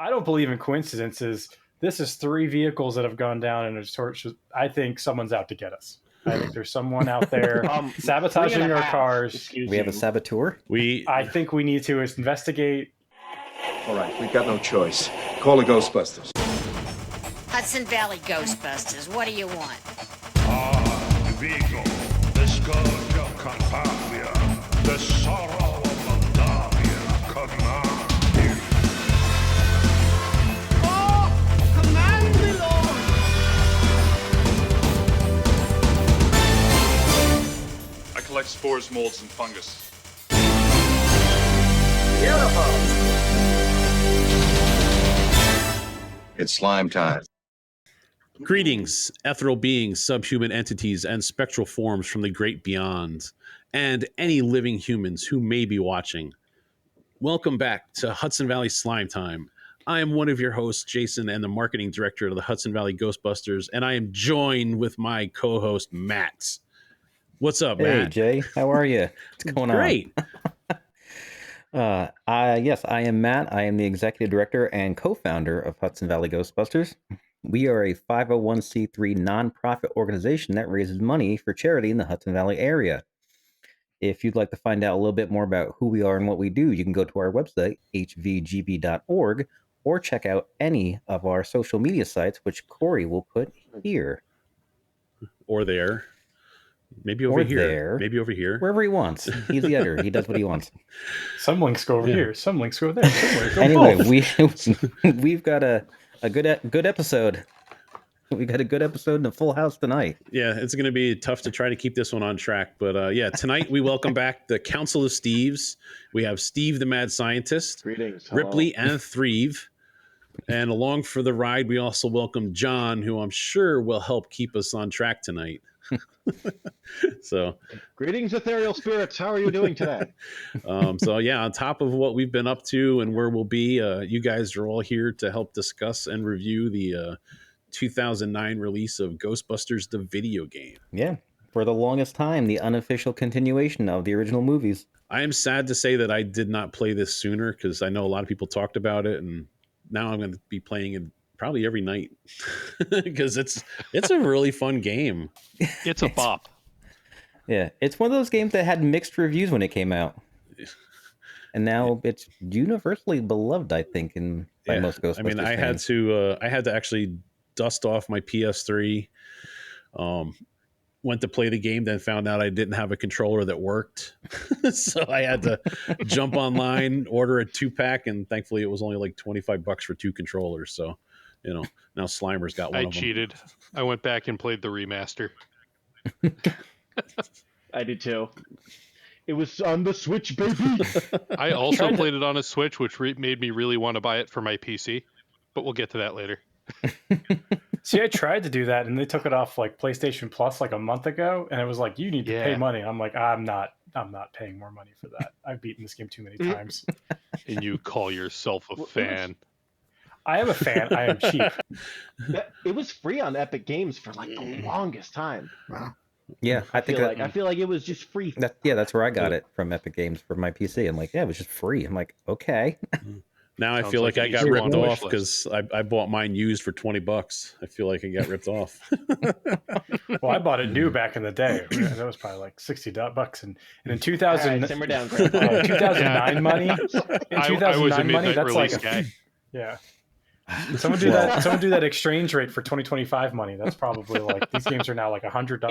I don't believe in coincidences. This is 3 vehicles that have gone down in a torch. I think someone's out to get us. I think there's someone out there sabotaging our cars. We have a saboteur? I think we need to investigate. All right, we've got no choice. Call the Ghostbusters. Hudson Valley Ghostbusters, what do you want? Vigo, the scourge of Carpathia, the sorrow of Moldavia, command you. Oh, command me, Lord! I collect spores, molds, and fungus. Beautiful. It's slime time. Greetings, ethereal beings, subhuman entities, and spectral forms from the great beyond, and any living humans who may be watching. Welcome back to Hudson Valley Slime Time. I am one of your hosts, Jason, and the marketing director of the Hudson Valley Ghostbusters, and I am joined with my co-host, Matt. What's up, Matt? Hey, Jay. How are you? What's going on? Great. Yes, I am Matt. I am the executive director and co-founder of Hudson Valley Ghostbusters. We are a 501c3 nonprofit organization that raises money for charity in the Hudson Valley area. If you'd like to find out a little bit more about who we are and what we do, you can go to our website, hvgb.org, or check out any of our social media sites, which Corey will put here. Or there. Maybe over here. There. Maybe over here. Wherever he wants. He's the editor. He does what he wants. Some links go over here. Some links go there. Somewhere. Go Anyway, both. we've got a good episode. We got a good episode and a full house tonight. Yeah, it's going to be tough to try to keep this one on track. But yeah, tonight we welcome back the Council of Steves. We have Steve the Mad Scientist, Greetings, hello. Ripley, and Threve. And along for the ride, we also welcome John, who I'm sure will help keep us on track tonight. So, greetings, ethereal spirits. How are you doing today? So yeah, on top of what we've been up to and where we'll be, you guys are all here to help discuss and review the 2009 release of Ghostbusters, the video game. Yeah, for the longest time, the unofficial continuation of the original movies. I am sad to say that I did not play this sooner because I know a lot of people talked about it, and now I'm going to be playing it probably every night because it's a really fun game. It's a bop. Yeah, it's one of those games that had mixed reviews when it came out, and now it's universally beloved, I think, by most Ghostbusters. I mean, I had to actually dust off my PS3. Went to play the game, then found out I didn't have a controller that worked, so I had to jump online, order a 2-pack, and thankfully it was only like $25 for 2 controllers. So, you know, now Slimer's got one of them. I cheated. I went back and played the remaster. I did too. It was on the Switch, baby. I also played it on a Switch, which made me really want to buy it for my PC, but we'll get to that later. See, I tried to do that, and they took it off like PlayStation Plus like a month ago, and it was like, you need to pay money. I'm like, I'm not paying more money for that. I've beaten this game too many times. And you call yourself a fan? I am a fan. I am cheap. It was free on Epic Games for like the longest time. Wow. Yeah, I feel like it was just free. That's where I got it from Epic Games for my PC. I'm like, yeah, it was just free. I'm like, okay. Now I feel like I got ripped off because I bought mine used for $20. I feel like I got ripped off. Well, I bought it new back in the day. That was probably like $60, and in 2000, right, simmer down, 2009 money. In 2009 money, that's like guy. Yeah. Someone do that. Someone do that exchange rate for 2025 money. That's probably like these games are now like $100.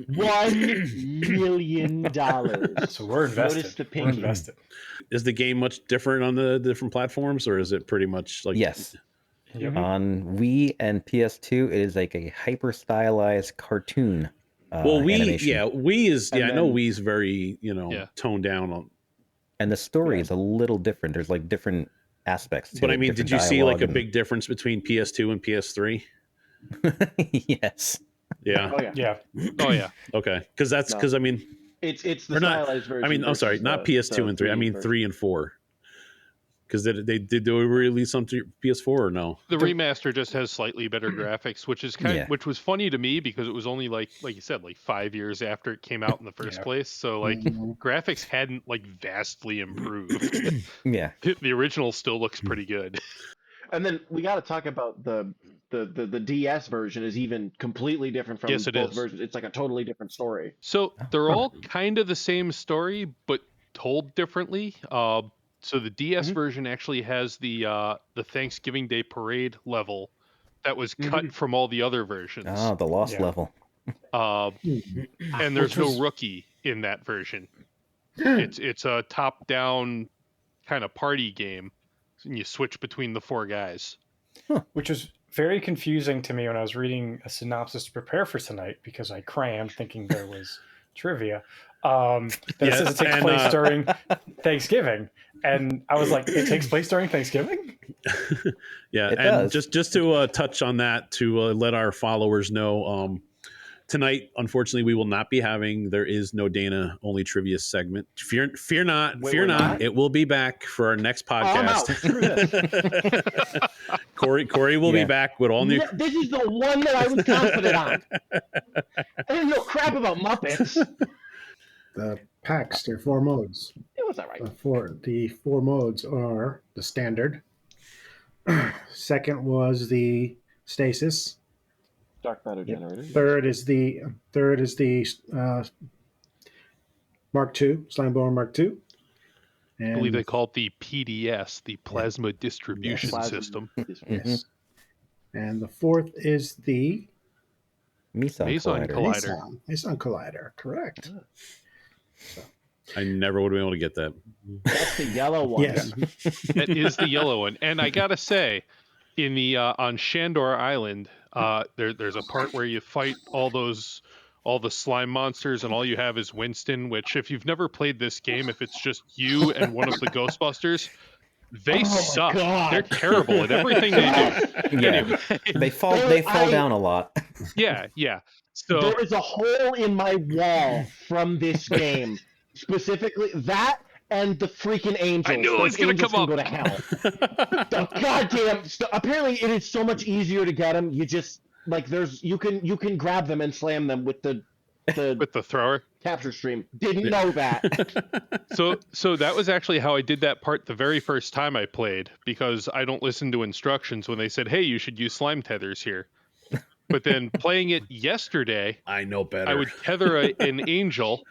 $1 million. So we're invested. Notice the We're invested. Is the game much different on the different platforms, or is it pretty much like? Yes. Yep. On Wii and PS2, it is like a hyper stylized cartoon. Well, animation. Wii is. Yeah, I know Wii's very toned down on. And the story is a little different. There's like different aspects to But it, I mean, did you see like a big difference between PS2 and PS3? Yes. Yeah. Oh yeah. Yeah. Oh yeah. Okay. Because I mean, it's the stylized version. I mean, I'm sorry, not PS2 and 3. I mean 3 and 4. Because did they release on PS4 or no? The remaster just has slightly better graphics, which is which was funny to me because it was only like you said, like 5 years after it came out in the first place. So like graphics hadn't like vastly improved. Yeah. The original still looks pretty good. And then we got to talk about the DS version is even completely different from both versions. It's like a totally different story. So they're all kind of the same story, but told differently. So the DS version actually has the Thanksgiving Day parade level that was cut from all the other versions. Oh, the lost level. And there's no rookie in that version. It's a top-down kind of party game, and you switch between the 4 guys. Which was very confusing to me when I was reading a synopsis to prepare for tonight because I crammed thinking there was trivia. That it says it takes place during Thanksgiving. And I was like, it takes place during Thanksgiving? Yeah, it and does. just to touch on that, to let our followers know, tonight, unfortunately, we will not be having. There is no Dana only trivia segment. Fear not. It will be back for our next podcast. Corey will be back with all new. This is the one that I was confident on. I didn't know crap about Muppets. The packs, there are 4 modes. It was all right. The four modes are the standard. Second was the stasis. Dark matter generator. Third is the Mark II, Slime Blower Mark II. I believe they call it the PDS, the Plasma Distribution System. Yes. And the fourth is the Meson Collider. Meson Collider, correct. So. I never would have been able to get that. That's the yellow one. Yes. That is the yellow one. And I gotta say, in the on Shandor Island, there's a part where you fight all the slime monsters, and all you have is Winston, which, if you've never played this game, if it's just you and one of the Ghostbusters, they suck. They're terrible at everything they do. Yeah. Anyway. They fall down a lot. Yeah. So there is a hole in my wall from this game. Specifically that and the freaking angels. I knew it was going to come up. Go to hell. The goddamn. Apparently, it is so much easier to get them. You just you can grab them and slam them with the thrower capture stream. Didn't know that. So that was actually how I did that part the very first time I played, because I don't listen to instructions when they said, "Hey, you should use slime tethers here." But then playing it yesterday, I know better. I would tether an angel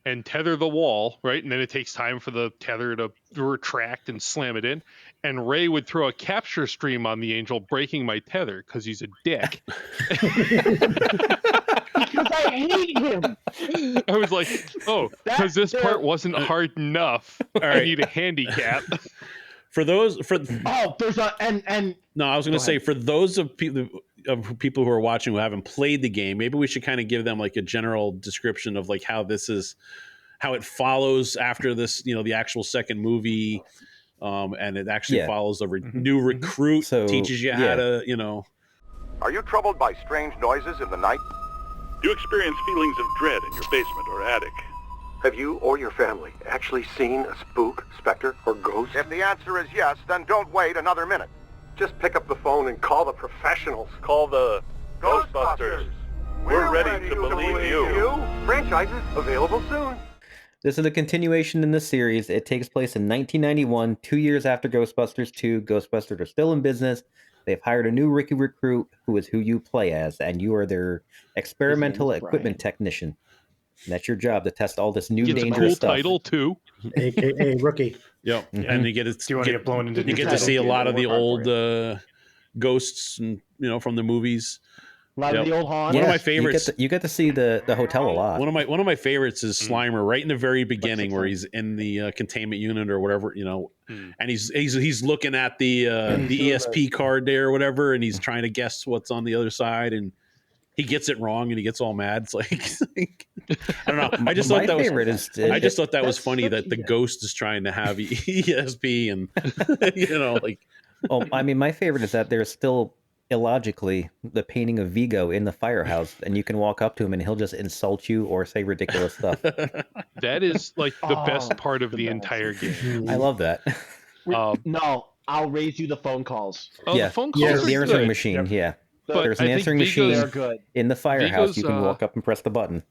and tether the wall, right? And then it takes time for the tether to retract and slam it in. And Ray would throw a capture stream on the angel, breaking my tether because he's a dick. Because I hate him. I was like, because this part wasn't hard enough. I need a handicap. There's a and no, I was going to say, for those of people who are watching who haven't played the game, maybe we should kind of give them like a general description of like how it follows after this, the actual second movie, and it actually follows a new recruit, teaches you how to, Are you troubled by strange noises in the night? Do you experience feelings of dread in your basement or attic? Have you or your family actually seen a spook, specter, or ghost? If the answer is yes, then don't wait another minute. Just pick up the phone and call the professionals. Call the Ghostbusters. We're ready to believe you. Franchises available soon. This is a continuation in the series. It takes place in 1991, 2 years after Ghostbusters 2. Ghostbusters are still in business. They've hired a new rookie recruit who is who you play as, and you are their experimental equipment technician. And that's your job, to test all this new dangerous stuff. Title too, AKA rookie. Yep, and you get to see a lot of the old ghosts, and from the movies. A lot of the old haunts. One of my favorites. You get to see the hotel a lot. One of my favorites is Slimer, right in the very beginning, where he's in the containment unit or whatever, and he's looking at the ESP card there or whatever, and he's trying to guess what's on the other side, and he gets it wrong and he gets all mad. It's like I don't know. I just thought that was funny that the ghost is trying to have ESP, and Oh, I mean, my favorite is that there's still illogically the painting of Vigo in the firehouse, and you can walk up to him and he'll just insult you or say ridiculous stuff. That is like the best part of the entire game. I love that. No, I'll raise you the phone calls. Oh, the phone calls are the answering good. machine. Yep. Yeah. But there's an answering machine in the firehouse. Vigo's, you can walk up and press the button.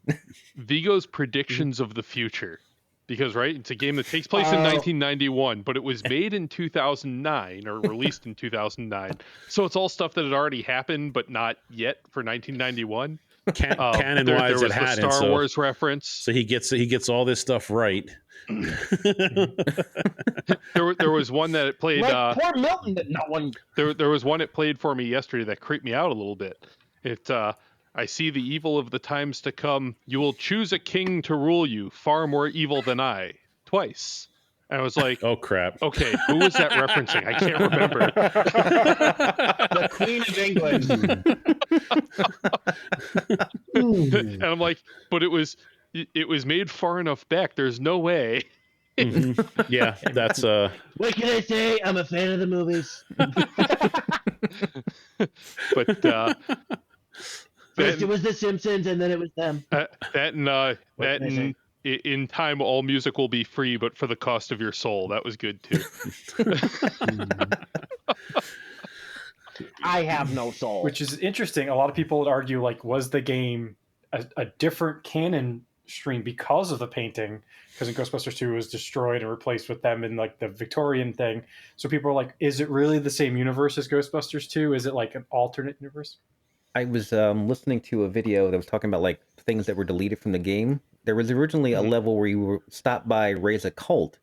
Vigo's predictions of the future because right, it's a game that takes place in 1991, but it was made in 2009 or released in 2009. So it's all stuff that had already happened, but not yet for 1991. Canon there wise, was it the hadn't. Star Wars reference. So he gets all this stuff right. There was one that it played. Poor Milton that no one. There was one it played for me yesterday that creeped me out a little bit. It I see the evil of the times to come. You will choose a king to rule you, far more evil than I, twice. And I was like, oh crap. Okay, who was that referencing? I can't remember. The Queen of England. And I'm like, but it was made far enough back. There's no way. Yeah, that's What can I say? I'm a fan of the movies. But first it was The Simpsons, and then it was them. In time, all music will be free, but for the cost of your soul. That was good too. I have no soul. Which is interesting. A lot of people would argue, like, was the game a different canon stream because of the painting? Because in Ghostbusters 2 it was destroyed and replaced with them in like the Victorian thing. So people are like, is it really the same universe as Ghostbusters 2? Is it like an alternate universe? I was listening to a video that was talking about like things that were deleted from the game. There was originally a level where you were stopped by raise a cult,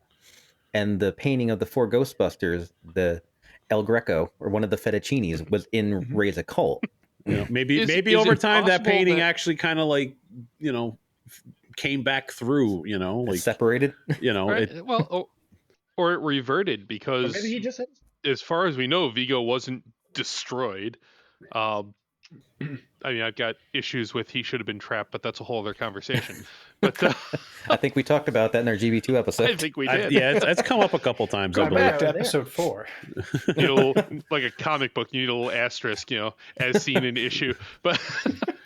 and the painting of the 4 Ghostbusters, the El Greco or one of the fettuccinis, was in raise a cult. You know, maybe over time that painting actually kind of like, you know, came back through, you know, like separated, you know, right? Or it reverted because maybe he just had... as far as we know, Vigo wasn't destroyed. I mean, I've got issues with he should have been trapped, but that's a whole other conversation. But I think we talked about that in our GB2 episode. I think we did. It's come up a a couple times. Go back to episode 4. You know, like a comic book, you need a little asterisk, you know, as seen in issue. But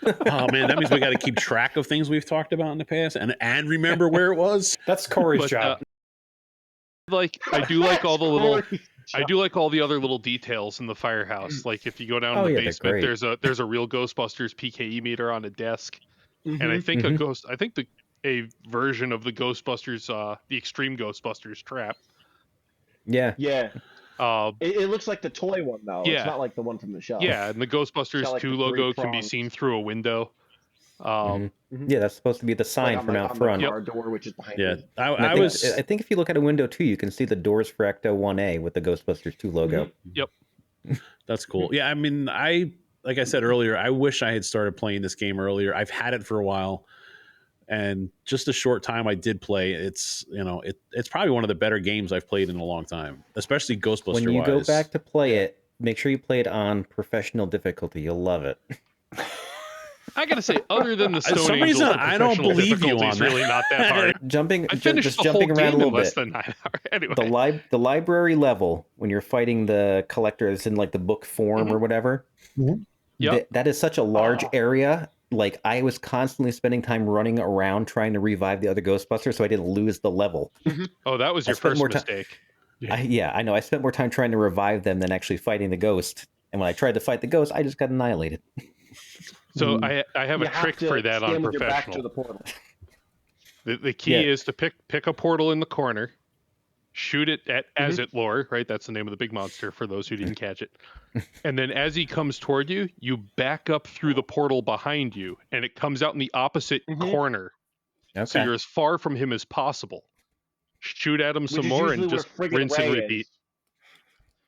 oh man, that means we got to keep track of things we've talked about in the past and remember where it was. That's Corey's job. Like I do like all the little. I do like all the other little details in the firehouse. Like if you go down in the basement, there's a real Ghostbusters PKE meter on a desk, and I think a version of the Ghostbusters, the Extreme Ghostbusters trap. Yeah. It looks like the toy one though. Yeah. It's not like the one from the shelf. Yeah, and the Ghostbusters like 2 the logo three can be prongs. seen through a window. Yeah, that's supposed to be the sign from out front. Our door, which is behind. Yeah, me. I think if you look at a window too, you can see the doors for Ecto 1A with the Ghostbusters 2 logo. Yep, that's cool. Yeah, I mean, like I said earlier, I wish I had started playing this game earlier. I've had it for a while, and just a short time I did play. It's it's probably one of the better games I've played in a long time, especially Ghostbusters. When you go back to play it, make sure you play it on professional difficulty. You'll love it. I gotta say, other than the Stone some Angels, reason the I don't professional believe you difficulty's on really that. not that hard. Just jumping around a little bit. Less than 9 hours. Anyway, The library level when you're fighting the collector that's in like the book form or whatever. Yep. That is such a large area. Like I was constantly spending time running around trying to revive the other Ghostbusters so I didn't lose the level. Oh, that was your first mistake. I know. I spent more time trying to revive them than actually fighting the ghost. And when I tried to fight the ghost, I just got annihilated. So I have a trick for that on professional. The key is to pick a portal in the corner, shoot it at Azitlor, right? That's the name of the big monster for those who didn't catch it. And then as he comes toward you, you back up through the portal behind you, and it comes out in the opposite corner. Okay. So you're as far from him as possible. Shoot at him some more and just rinse and repeat.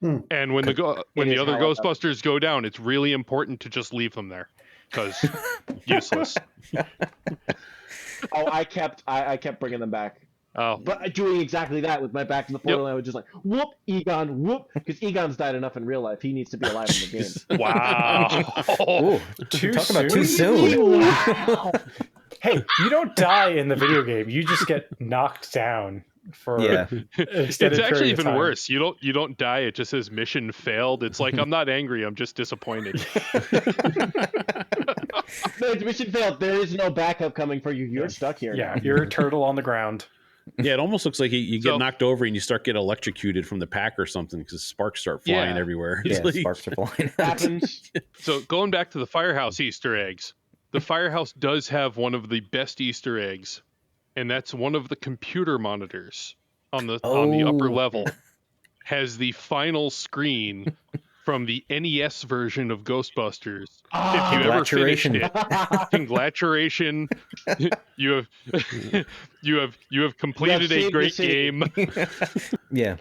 And when the other Ghostbusters go down, it's really important to just leave them there because useless. I kept bringing them back. Oh, but doing exactly that with my back to the portal, I would just like whoop Egon, whoop, because Egon's died enough in real life. He needs to be alive in the game. Wow. Too soon. Wow. Hey, you don't die in the video game. You just get knocked down for It's actually even worse. You don't die. It just says mission failed. It's like I'm not angry. I'm just disappointed. No, it's mission failed. There is no backup coming for you. You're stuck here. Yeah, you're a turtle on the ground. Yeah, it almost looks like you get knocked over and you start getting electrocuted from the pack or something because sparks start flying everywhere. Yeah, like, sparks are flying. Happens. So going back to the firehouse Easter eggs, the firehouse does have one of the best Easter eggs and that's one of the computer monitors on the upper level has the final screen from the NES version of Ghostbusters. If you ever finished it, congratulations, you have completed a great game. Yeah,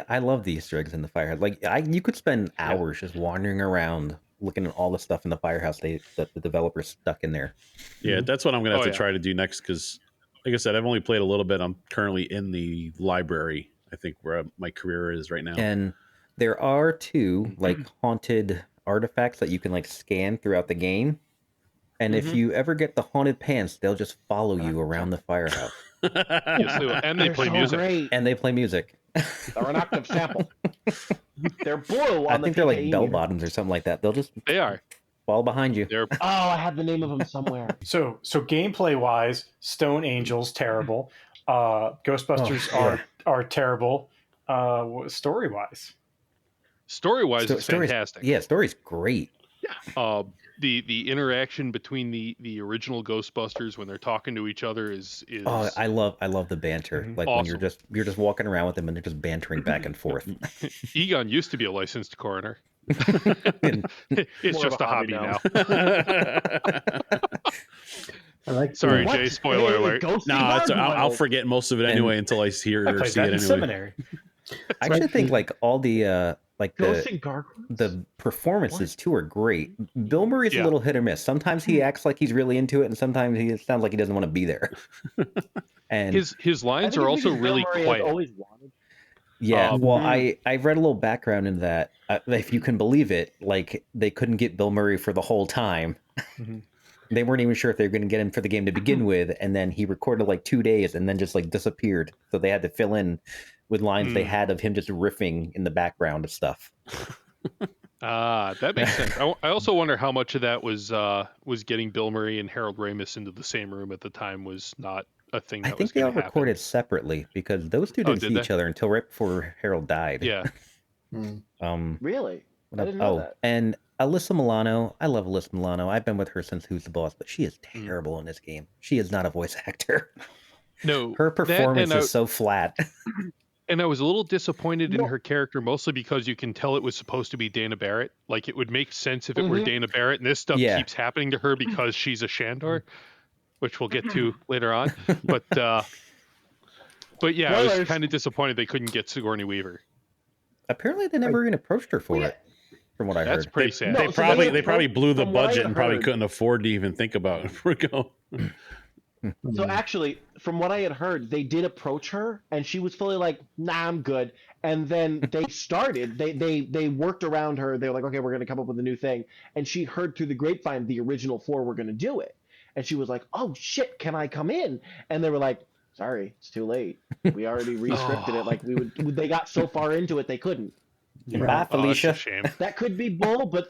I love the Easter eggs in the firehouse. Like, you could spend hours just wandering around looking at all the stuff in the firehouse that the developers stuck in there. Yeah, that's what I'm gonna have to try to do next, because, like I said, I've only played a little bit. I'm currently in the library, I think, where my career is right now. And there are 2 like haunted artifacts that you can like scan throughout the game. And if you ever get the haunted pants, they'll just follow you around the firehouse. Yes, they will. And they play music. Great. And they play music. They're an octave sample. They're blue. I think they're like bell bottoms or something like that. They are. Fall behind you. They're... Oh, I have the name of them somewhere. So gameplay wise, Stone Angels terrible. Ghostbusters are terrible. Story wise, it's fantastic. Yeah, story's great. Yeah. The interaction between the original Ghostbusters when they're talking to each other is Oh, I love the banter. Like awesome. when you're just walking around with them and they're just bantering back and forth. Egon used to be a licensed coroner. It's just a hobby now. Sorry, Jay. Spoiler alert. No, I'll forget most of it anyway until I hear or see it anyway. Seminary. I actually think like all the the performances too are great. Bill Murray's a little hit or miss. Sometimes he acts like he's really into it, and sometimes he sounds like he doesn't want to be there. And his lines are also really quiet. Always wanted. Yeah, well, I've read a little background in that. If you can believe it, like they couldn't get Bill Murray for the whole time. They weren't even sure if they were going to get him for the game to begin with, and then he recorded like 2 days and then just like disappeared. So they had to fill in with lines they had of him just riffing in the background of stuff. That makes sense. I also wonder how much of that was getting Bill Murray and Harold Ramis into the same room at the time was not a thing. That I think they all recorded separately because those two didn't see each other until right before Harold died. Yeah. Really? I didn't know that. And Alyssa Milano, I love Alyssa Milano. I've been with her since Who's the Boss, but she is terrible in this game. She is not a voice actor. No, her performance is so flat. And I was a little disappointed in her character, mostly because you can tell it was supposed to be Dana Barrett. Like, it would make sense if it were Dana Barrett, and this stuff keeps happening to her because she's a Shandor, which we'll get to later on. But yeah, I was kind of disappointed they couldn't get Sigourney Weaver. Apparently, they never even apapproached her for it. From what I heard, that's pretty sad. They probably blew the budget and probably couldn't afford to even think about it before go. So actually, from what I had heard, they did approach her, and she was fully like, "Nah, I'm good." And then they started. They worked around her. They were like, "Okay, we're going to come up with a new thing." And she heard through the grapevine the original 4 were going to do it, and she was like, "Oh shit, can I come in?" And they were like, "Sorry, it's too late. We already re-scripted it. Like we would." They got so far into it they couldn't. Bye, Felicia. That could be bull, but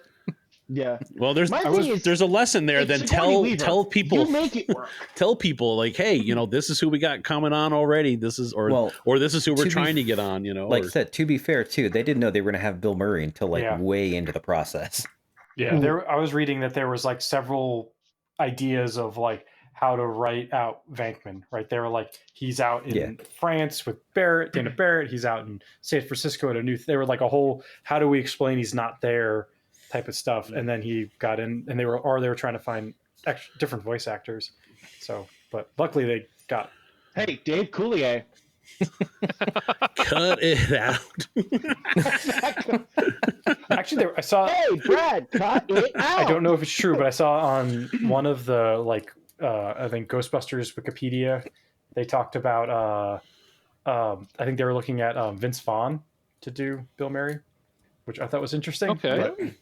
yeah. Well, there's a lesson there. Then tell people. You make it work. Tell people like, hey, this is who we got coming on already. This is or this is who we're trying to get on. Like I said, to be fair, too, they didn't know they were going to have Bill Murray until way into the process. Yeah, I was reading that there was like several ideas of like how to write out Venkman, right? They were like, he's out in France with Dana Barrett. He's out in San Francisco at they were like a whole, how do we explain he's not there type of stuff. And then he got in and they were trying to find different voice actors. So, but luckily they got. Hey, Dave Coulier. Cut it out. Actually, I saw. Hey, Brad, cut it out. I don't know if it's true, but I saw on one of the I think Ghostbusters Wikipedia, they talked about. I think they were looking at Vince Vaughn to do Bill Murray, which I thought was interesting. Okay.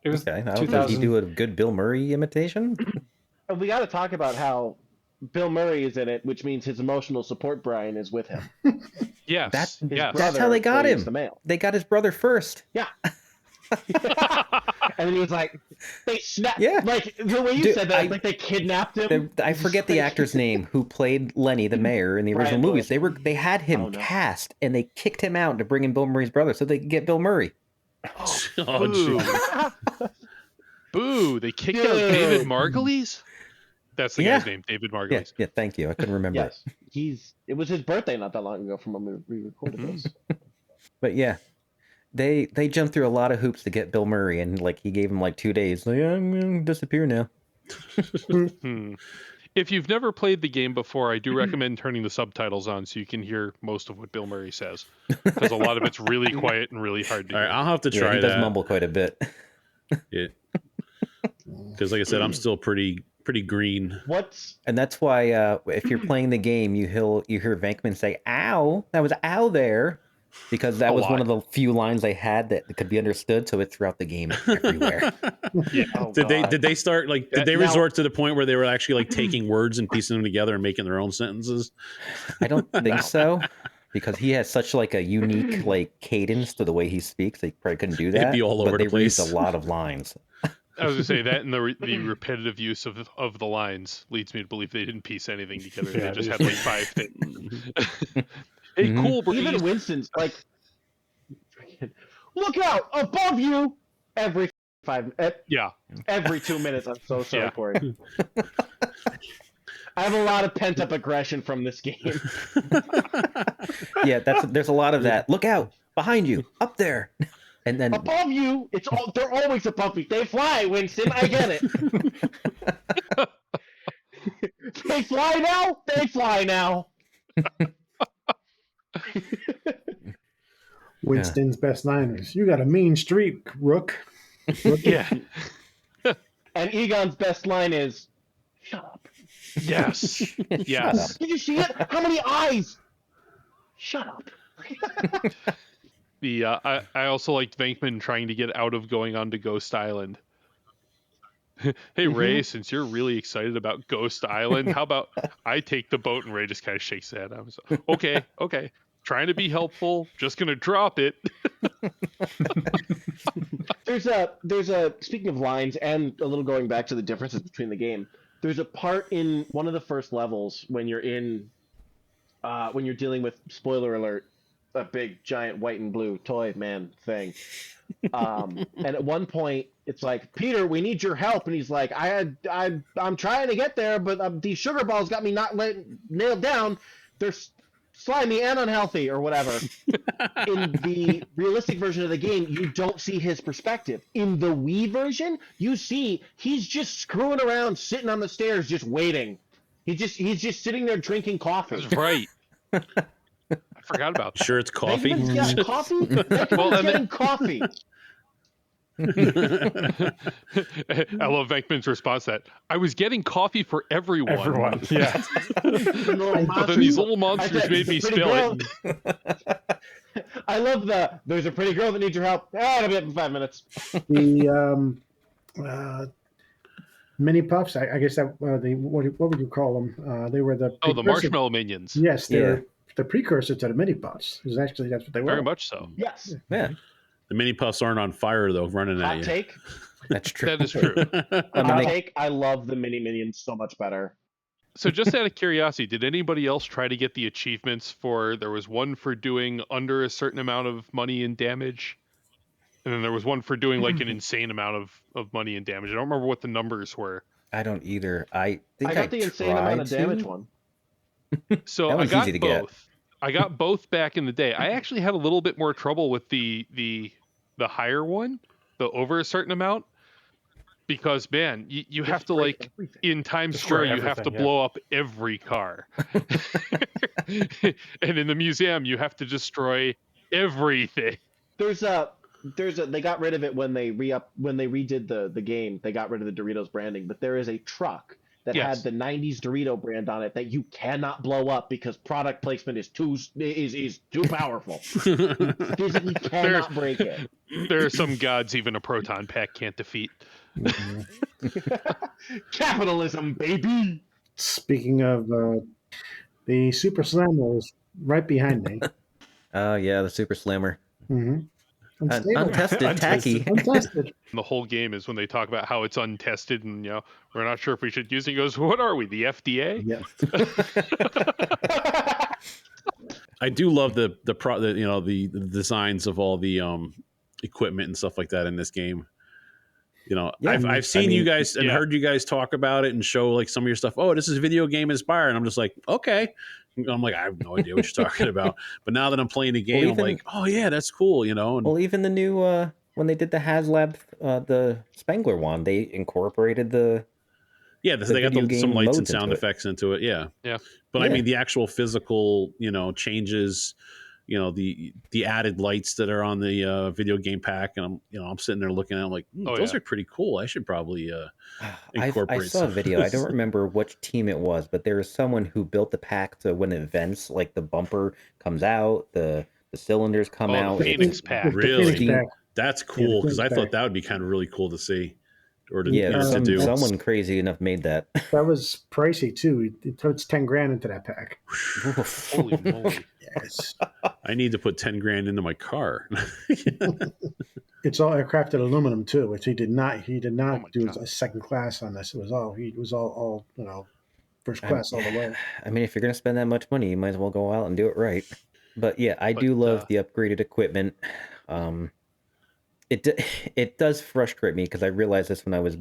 It was okay. Did he do a good Bill Murray imitation? We got to talk about how Bill Murray is in it, which means his emotional support Brian is with him. Yes. That's how they got him. They got his brother first. Yeah. And then he was like, they snapped. Yeah. Like the way you said that, like they kidnapped him. I forget the actor's name who played Lenny, the mayor, in the original movies. They had him cast, and they kicked him out to bring in Bill Murray's brother so they could get Bill Murray. Boo! Boo! They kicked out David Margulies. That's the guy's name, David Margulies. Yeah, thank you. I couldn't remember. Yes, it was his birthday not that long ago from when we recorded this. But yeah, they jumped through a lot of hoops to get Bill Murray, and like he gave him like 2 days. Like, I'm gonna disappear now. If you've never played the game before, I do recommend turning the subtitles on so you can hear most of what Bill Murray says, because a lot of it's really quiet and really hard to hear. All right, I'll have to try he that. does mumble quite a bit. Yeah, because like I said, I'm still pretty green. And that's why if you're playing the game, you hear Venkman say "ow," that was "ow" there, because that was one of the few lines they had that could be understood. So it's throughout the game everywhere. Yeah. Did they start like? Did they resort to the point where they were actually like taking words and piecing them together and making their own sentences? I don't think so, because he has such like a unique like cadence to the way he speaks. They probably couldn't do that. It'd be all over but the they place. used a lot of lines. I was gonna say that, and the repetitive use of the lines leads me to believe they didn't piece anything together. Yeah, They just had like 5 things. Hey, cool. Even Winston's like, look out above you every 2 minutes. I'm so sorry, Corey. I have a lot of pent up aggression from this game. Yeah, there's a lot of that. Look out behind you, up there. And then above you, they're always above me. They fly, Winston. I get it. They fly now. They fly now. Winston's best liners. You got a mean streak, Rook. Yeah. And Egon's best line is, "Shut up." Yes. Yes. Did you see it? How many eyes? Shut up. I also liked Venkman trying to get out of going on to Ghost Island. Hey, Ray, since you're really excited about Ghost Island, how about I take the boat? And Ray just kind of shakes his head. I was like, okay. Trying to be helpful. Just going to drop it. There's a speaking of lines and a little going back to the differences between the game. There's a part in one of the first levels when you're dealing with, spoiler alert, a big giant white and blue toy man thing. And at one point it's like, Peter, we need your help. And he's like, I'm trying to get there, but these sugar balls got me nailed down. They're slimy and unhealthy or whatever. In the realistic version of the game, you don't see his perspective. In the Wii version, you see he's just screwing around, sitting on the stairs, just waiting. He's just sitting there drinking coffee. That's right. I forgot about that. Sure, it's coffee. Yeah, coffee? Well, getting coffee. I love Venkman's response to that. I was getting coffee for everyone. Yeah. But then these little monsters made me spill it. I love there's a pretty girl that needs your help. It'll be up in 5 minutes. The mini puffs, I guess that what would you call them? They were the the marshmallow minions. Yes, they're the precursor to the mini puffs. That's what they were. Very much so. Yes. Yeah. The mini puffs aren't on fire though, running at Hot you. take. That's true. That is true. Hot take. I love the mini minions so much better. So just out of curiosity, did anybody else try to get the achievements for, there was one for doing under a certain amount of money and damage, and then there was one for doing like an insane amount of money and damage. I don't remember what the numbers were. I don't either. I think I got the insane amount of damage one. So I got both. I got both back in the day. I actually had a little bit more trouble with the higher one, the over a certain amount, because man, you have to like in Times Square, you have to blow up every car, and in the museum, you have to destroy everything. They got rid of it when they redid the game. They got rid of the Doritos branding, but there is a truck that had the 90s Dorito brand on it that you cannot blow up because product placement is too powerful. Physically cannot break it. There are some gods even a proton pack can't defeat. Capitalism, baby. Speaking of the Super Slammer was right behind me. Oh yeah, the Super Slammer. Mm-hmm. Untested, tacky. Untested. The whole game is when they talk about how it's untested and we're not sure if we should use it. He goes, "What are we, the FDA?" Yeah. I do love the designs of all the equipment and stuff like that in this game. I've seen you guys and heard you guys talk about it and show like some of your stuff. Oh, this is video game inspired. And I'm just like, okay. I'm like, I have no idea what you're talking about. But now that I'm playing the game, I'm like, oh yeah, that's cool. And, well, even the new when they did the HasLab, the Spengler one, they incorporated because they got some lights and sound effects into it. Yeah. But I mean, the actual physical, changes. The added lights that are on the video game pack, and I'm sitting there looking at them like, those are pretty cool. I should probably incorporate. I saw a video. I don't remember which team it was, but there was someone who built the pack to when it vents, like the bumper comes out, the cylinders come out. The Phoenix pack. Really? That's cool because I thought that would be kind of really cool to see. Or to do. Someone crazy enough made that. That was pricey too. It puts $10,000 into that pack. Holy moly! Yes. I need to put $10,000 into my car. It's all aircrafted aluminum too, which he did not do a second class on this. It was all first class all the way. I mean, if you're gonna spend that much money, you might as well go out and do it right. But yeah, I do love the upgraded equipment. It does frustrate me because I realized this when I was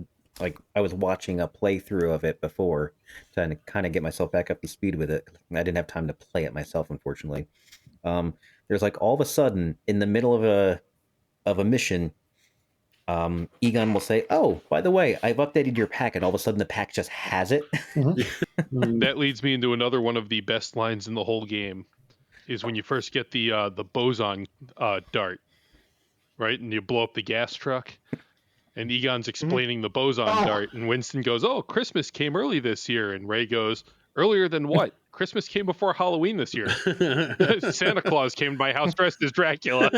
watching a playthrough of it before, trying to kind of get myself back up to speed with it. I didn't have time to play it myself, unfortunately. There's like all of a sudden in the middle of a mission, Egon will say, "Oh, by the way, I've updated your pack," and all of a sudden the pack just has it. That leads me into another one of the best lines in the whole game, is when you first get the boson dart. Right, and you blow up the gas truck, and Egon's explaining the boson dart, and Winston goes, "Oh, Christmas came early this year," and Ray goes, "Earlier than what? Christmas came before Halloween this year. Santa Claus came to my house dressed as Dracula."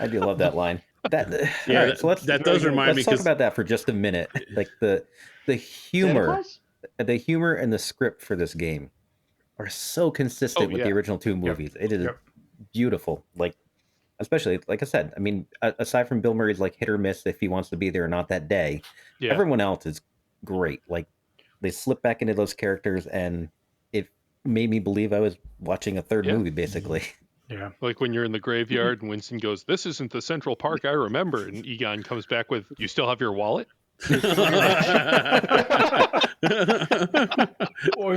I do love that line. That does remind me. Let's talk about that for just a minute. Like the humor and the script for this game are so consistent with the original two movies. It is beautiful. Like. Especially, like I said, I mean, aside from Bill Murray's like hit or miss if he wants to be there or not that day, everyone else is great. Like they slip back into those characters, and it made me believe I was watching a third movie, basically. Yeah, like when you're in the graveyard and Winston goes, "This isn't the Central Park I remember," and Egon comes back with, "You still have your wallet?" Well,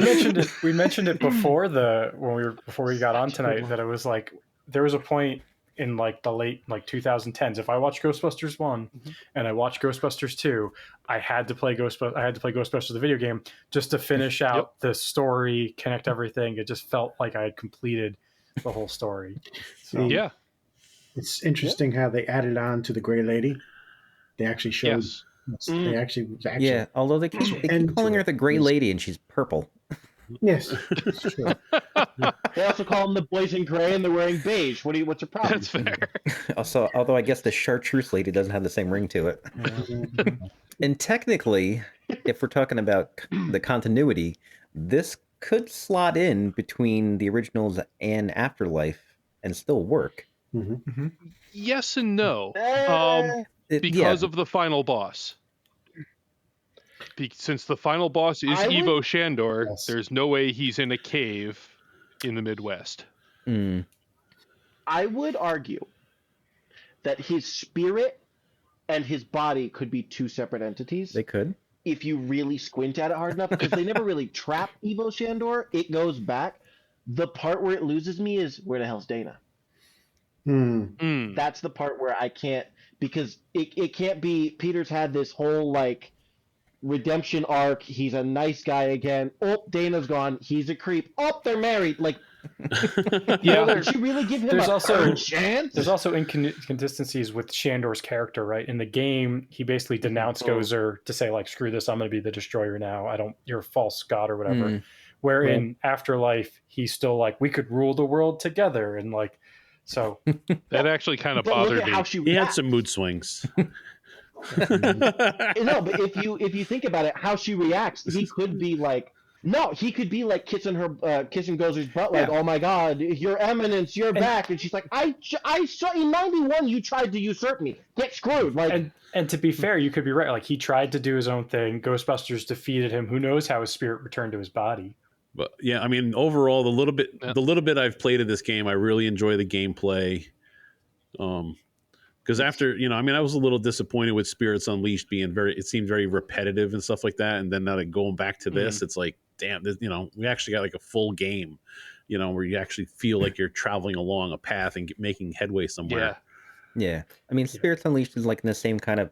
we mentioned it before before we got on tonight that it was like there was a point in like the late 2010s. If I watched Ghostbusters 1 and I watched Ghostbusters 2, I had to play Ghostbusters the video game just to finish out the story, connect everything. It just felt like I had completed the whole story. So, it's interesting how they added on to the Gray Lady. They actually showed. They actually. Although they keep calling her the Gray Lady, and she's purple. Yes, it's true. They also call them the boys in gray, and they're wearing beige. What's your problem? That's fair. Also, although I guess the Chartreuse Lady doesn't have the same ring to it. And technically, if we're talking about the continuity, this could slot in between the originals and Afterlife and still work. Yes and no, because of the final boss. Since the final boss is Ivo Shandor, there's no way he's in a cave in the Midwest. I would argue that his spirit and his body could be two separate entities. They could. If you really squint at it hard enough, because they never really trap Ivo Shandor. It goes back. The part where it loses me is, where the hell's Dana? That's the part where I can't, because it can't be, Peter's had this whole like redemption arc. He's a nice guy again. Oh, Dana's gone. He's a creep. Oh, they're married. Like, did she really give him a chance? There's also inconsistencies with Shandor's character, right? In the game, he basically denounced Gozer to say like, "Screw this, I'm going to be the destroyer now. You're a false god or whatever." Where in Afterlife, he's still like, "We could rule the world together," and like, so that actually kind of bothered me. He had some mood swings. No, but if you think about it, how she reacts, he could be like kissing Gozer's butt, like, "Oh my God, Your Eminence, you're back," and she's like, "I saw in '91 you tried to usurp me. Get screwed." Like, and to be fair, you could be right. Like he tried to do his own thing. Ghostbusters defeated him. Who knows how his spirit returned to his body? But yeah, I mean, overall, the little bit I've played of this game, I really enjoy the gameplay. Because after, I was a little disappointed with Spirits Unleashed being it seemed very repetitive and stuff like that. And then now that going back to this, it's like, damn, we actually got like a full game, where you actually feel like you're traveling along a path and making headway somewhere. Yeah. I mean, Spirits Unleashed is like in the same kind of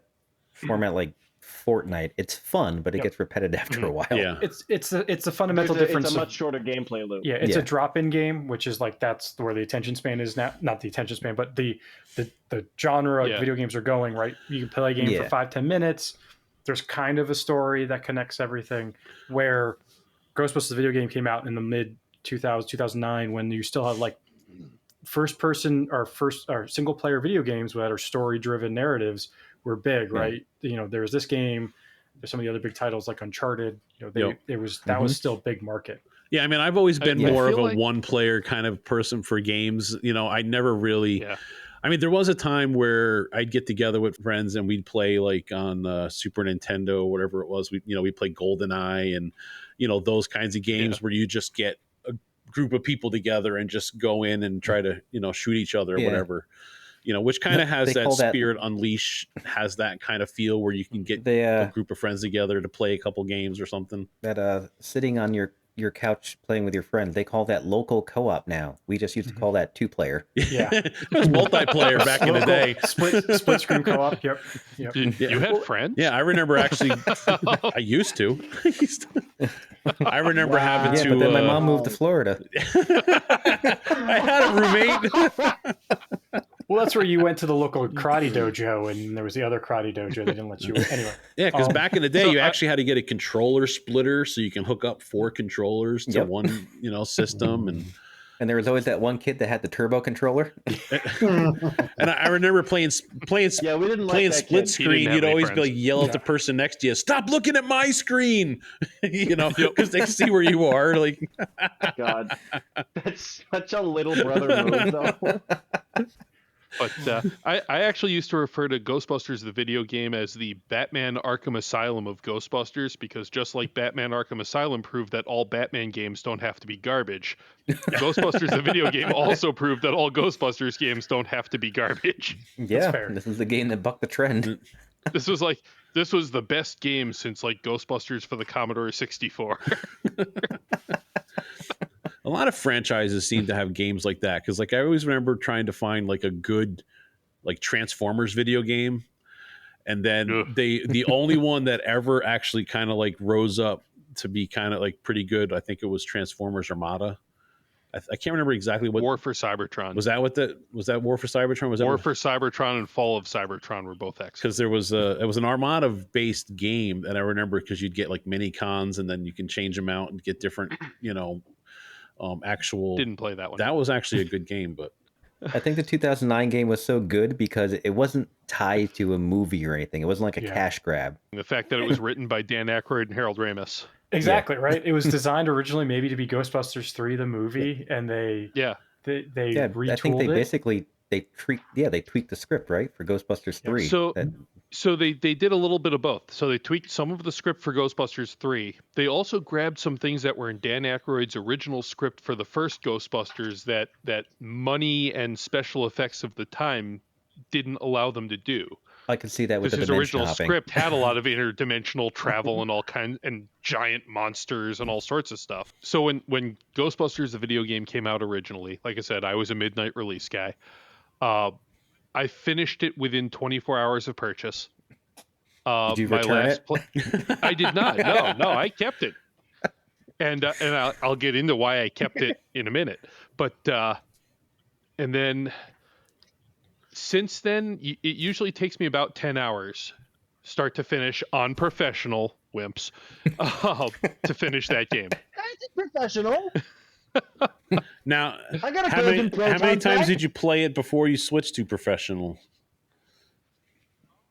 format like Fortnite. It's fun, but it gets repetitive after a while. Yeah. It's a fundamental difference. It's a much shorter gameplay loop. Yeah, it's a drop-in game, which is like that's where the attention span is now. Not the attention span, but the genre of video games are going, right? You can play a game for 5-10 minutes. There's kind of a story that connects everything. Where Ghostbusters the video game came out in the mid 2009, when you still have like first person or single player video games that are story driven narratives were big, right? There's this game, there's some of the other big titles like Uncharted, that was still a big market. Yeah, I mean, I've always been more of a one player kind of person for games. I never really I mean, there was a time where I'd get together with friends and we'd play like on Super Nintendo or whatever it was. We'd play GoldenEye and those kinds of games where you just get a group of people together and just go in and try to shoot each other or whatever. Which kind of has that Spirit Unleash has that kind of feel where you can get a group of friends together to play a couple games or something. That sitting on your couch playing with your friends, they call that local co-op now. We just used to call that 2-player. Yeah. It was multiplayer back in the day. Split screen co-op. Yep. You had friends? Yeah, I remember actually I used to. I remember having to but then my mom moved to Florida. I had a roommate. Well, that's where you went to the local karate dojo, and there was the other karate dojo. They didn't let you anyway. Yeah, because back in the day, you actually had to get a controller splitter so you can hook up 4 controllers to one, system, and there was always that one kid that had the turbo controller. And I remember playing we didn't like split screen. You'd always be like yell at the person next to you, "Stop looking at my screen," because they see where you are. Like, God, that's such a little brother move, though. But I actually used to refer to Ghostbusters, the video game, as the Batman Arkham Asylum of Ghostbusters, because just like Batman Arkham Asylum proved that all Batman games don't have to be garbage, Ghostbusters, the video game, also proved that all Ghostbusters games don't have to be garbage. Yeah, this is the game that bucked the trend. This was the best game since like Ghostbusters for the Commodore 64. A lot of franchises seem to have games like that because, like, I always remember trying to find like a good, like, Transformers video game, and then the only one that ever actually kind of like rose up to be kind of like pretty good, I think it was Transformers Armada. I can't remember exactly what. War for Cybertron. Was that War for Cybertron? Was that War for Cybertron and Fall of Cybertron were both excellent. Because it was an Armada based game, and I remember because you'd get like mini cons, and then you can change them out and get different, actual. Didn't play that one. That was actually a good game, but I think the 2009 game was so good because it wasn't tied to a movie or anything. It wasn't like a cash grab. The fact that it was written by Dan Aykroyd and Harold Ramis. Exactly, right? It was designed originally maybe to be Ghostbusters 3 the movie, and they retooled I think they it. they tweaked the script, right, for Ghostbusters 3. So they did a little bit of both. So they tweaked some of the script for Ghostbusters 3. They also grabbed some things that were in Dan Aykroyd's original script for the first Ghostbusters that money and special effects of the time didn't allow them to do. I can see that with the his dimension original hopping. script had a lot of interdimensional travel and all kinds and giant monsters and all sorts of stuff. So when Ghostbusters the video game came out originally, like I said, I was a midnight release guy. I finished it within 24 hours of purchase. Did you return it? I did not. No, I kept it. And I'll get into why I kept it in a minute. But and then since then, it usually takes me about 10 hours, start to finish, on professional wimps, to finish that game. That's professional. Now, I got how many times did you play it before you switched to professional?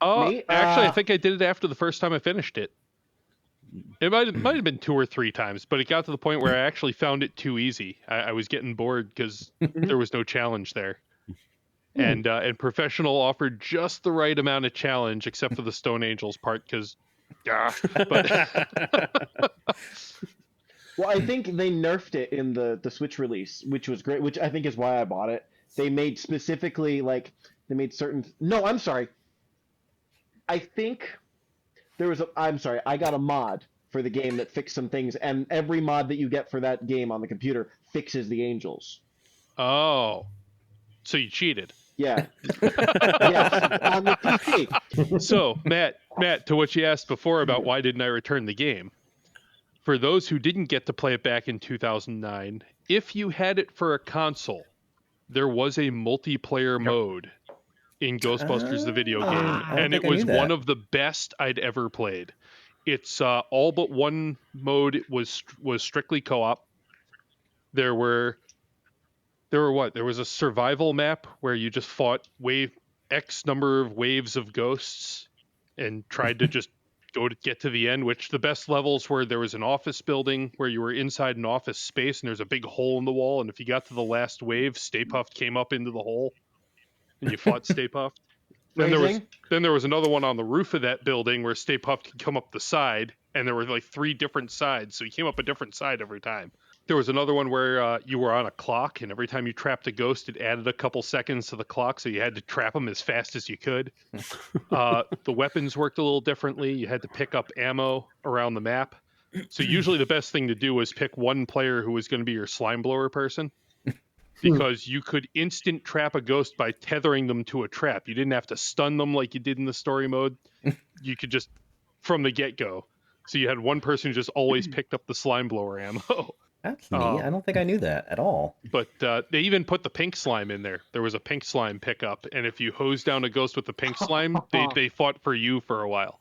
Oh, actually, I think I did it after the first time I finished it. It might have been 2 or 3 times, but it got to the point where I actually found it too easy. I was getting bored because there was no challenge there. And professional offered just the right amount of challenge, except for the Stone Angels part, because, Well, I think they nerfed it in the Switch release, which was great, which I think is why I bought it. They made specifically, like, They made certain. No, I'm sorry. I think there was a. I'm sorry. I got a mod for the game that fixed some things, and every mod that you get for that game on the computer fixes the angels. Oh, so you cheated? Yeah. Yes, on the PC. So Matt, to what you asked before about why didn't I return the game? For those who didn't get to play it back in 2009, if you had it for a console, there was a multiplayer mode in Ghostbusters the video game, and it was one of the best I'd ever played. It's all but one mode was strictly co-op. There was a survival map where you just fought X number of waves of ghosts and tried to just go to get to the end, which the best levels were there was an office building where you were inside an office space and there's a big hole in the wall, and if you got to the last wave, Stay Puft came up into the hole and you fought Stay Puft. Then there was another one on the roof of that building where Stay Puft could come up the side, and there were like 3 different sides, so he came up a different side every time. There was another one where you were on a clock, and every time you trapped a ghost, it added a couple seconds to the clock, so you had to trap them as fast as you could. The weapons worked a little differently. You had to pick up ammo around the map. So usually the best thing to do was pick one player who was going to be your slime blower person, because you could instant trap a ghost by tethering them to a trap. You didn't have to stun them like you did in the story mode. You could just, from the get-go. So you had one person who just always picked up the slime blower ammo. That's neat. I don't think I knew that at all. But they even put the pink slime in there. There was a pink slime pickup, and if you hose down a ghost with the pink slime, they fought for you for a while.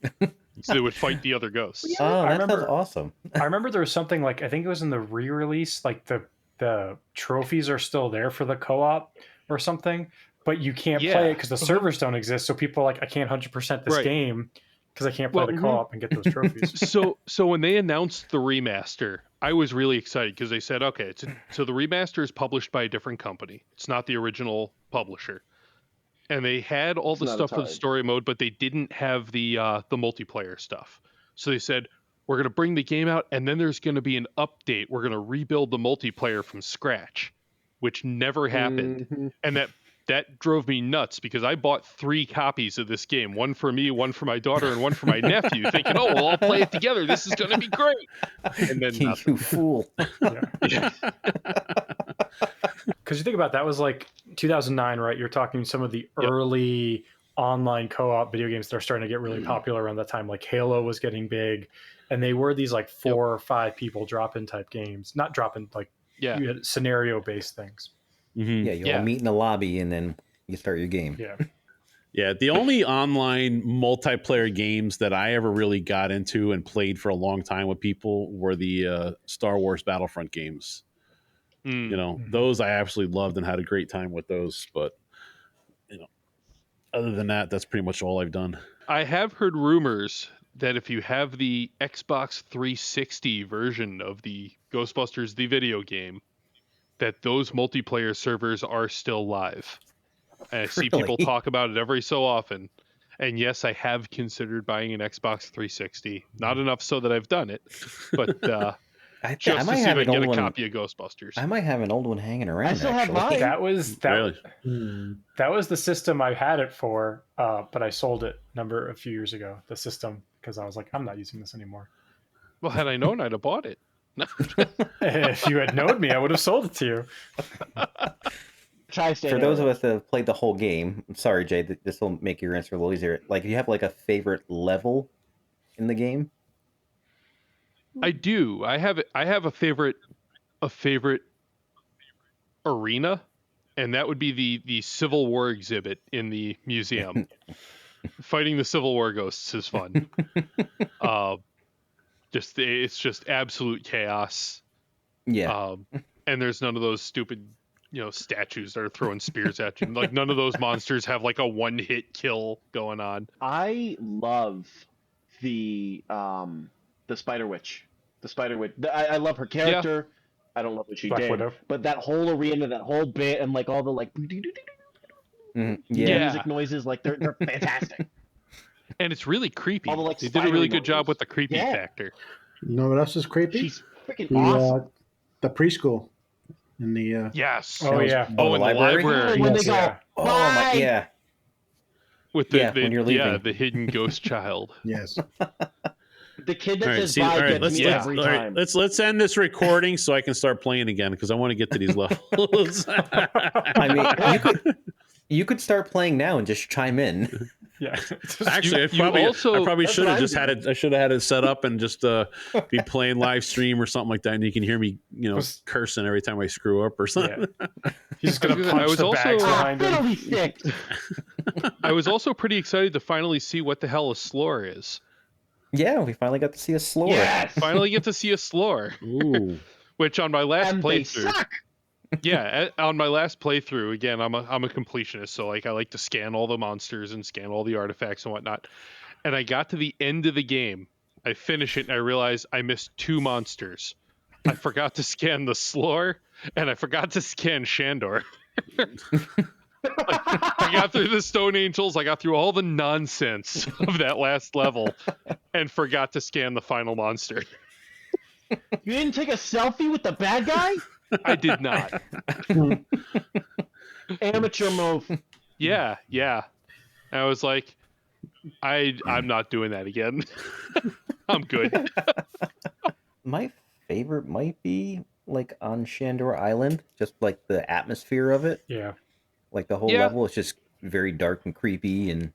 So they would fight the other ghosts. Oh, that sounds awesome. I remember there was something like, I think it was in the re-release, like the trophies are still there for the co-op or something, but you can't play it because the servers don't exist. So people are like, I can't 100% this game because I can't play the co-op and get those trophies. So when they announced the remaster, I was really excited because they said, okay, so the remaster is published by a different company. It's not the original publisher. And they had all the stuff for the story mode, but they didn't have the multiplayer stuff. So they said, we're going to bring the game out, and then there's going to be an update. We're going to rebuild the multiplayer from scratch, which never happened. Mm-hmm. And that drove me nuts because I bought 3 copies of this game, one for me, one for my daughter, and one for my nephew, thinking, oh, we'll all play it together. This is going to be great. And then nothing. You fool. Because you think about it, that was like 2009, right? You're talking some of the early online co-op video games that are starting to get really popular around that time. Like Halo was getting big, and they were these like 4 or 5 people drop-in type games. Not drop-in, like you had scenario-based things. Mm-hmm. Yeah, you all meet in the lobby and then you start your game. Yeah, the only online multiplayer games that I ever really got into and played for a long time with people were the Star Wars Battlefront games. You know, those I absolutely loved and had a great time with those. But, you know, other than that, that's pretty much all I've done. I have heard rumors that if you have the Xbox 360 version of the Ghostbusters, the video game, that those multiplayer servers are still live. And I see people talk about it every so often. And yes, I have considered buying an Xbox 360. Not enough so that I've done it, but just to see if I can get a copy of Ghostbusters. I might have an old one hanging around. I still have mine. That was the system I had it for, but I sold it a few years ago. The system, because I was like, I'm not using this anymore. Well, had I known, I'd have bought it. If you had known me, I would have sold it to you. For those of us that have played the whole game, I'm sorry, Jay, this will make your answer a little easier. Like, do you have like a favorite level in the game? I do. I have a favorite arena, and that would be the Civil War exhibit in the museum. Fighting the Civil War ghosts is fun. It's just absolute chaos. Yeah. And there's none of those stupid, statues that are throwing spears at you. Like, none of those monsters have like a one-hit kill going on. I love the Spider Witch. The Spider Witch. I love her character. I don't love what she did. Widow. But that whole arena, that whole bit, and like all the like music noises, like they're fantastic. And it's really creepy. All the, like, they did a really good job with the creepy factor. You know what else is creepy? She's freaking awesome. The preschool in the yes. Oh yeah. Oh, in the library. When they go, my with the, when you're leaving. the hidden ghost child. Yes. The kid that All right, says see, bye all right, gets me every all right, time. let's end this recording so I can start playing again because I want to get to these levels. I mean, you could start playing now and just chime in. Yeah. Actually, I probably should have just had it. I should have had it set up and just be playing live stream or something like that, and you can hear me, cursing every time I screw up or something. Yeah. He's gonna punch the bags behind him. I was also pretty excited to finally see what the hell a slore is. Yeah, we finally got to see a slore. Yes! Finally get to see a slore. Ooh. Which on my last And playthrough. they suck. Yeah, on my last playthrough, again, I'm a completionist, so I like to scan all the monsters and scan all the artifacts and whatnot. And I got to the end of the game. I finish it and I realized I missed 2 monsters. I forgot to scan the slore and I forgot to scan Shandor. I got through the Stone Angels, I got through all the nonsense of that last level and forgot to scan the final monster. You didn't take a selfie with the bad guy? I did not. Amateur move. Yeah. I was like, I'm not doing that again. I'm good. My favorite might be like on Shandor Island, just like the atmosphere of it. Yeah. Like the whole level is just very dark and creepy and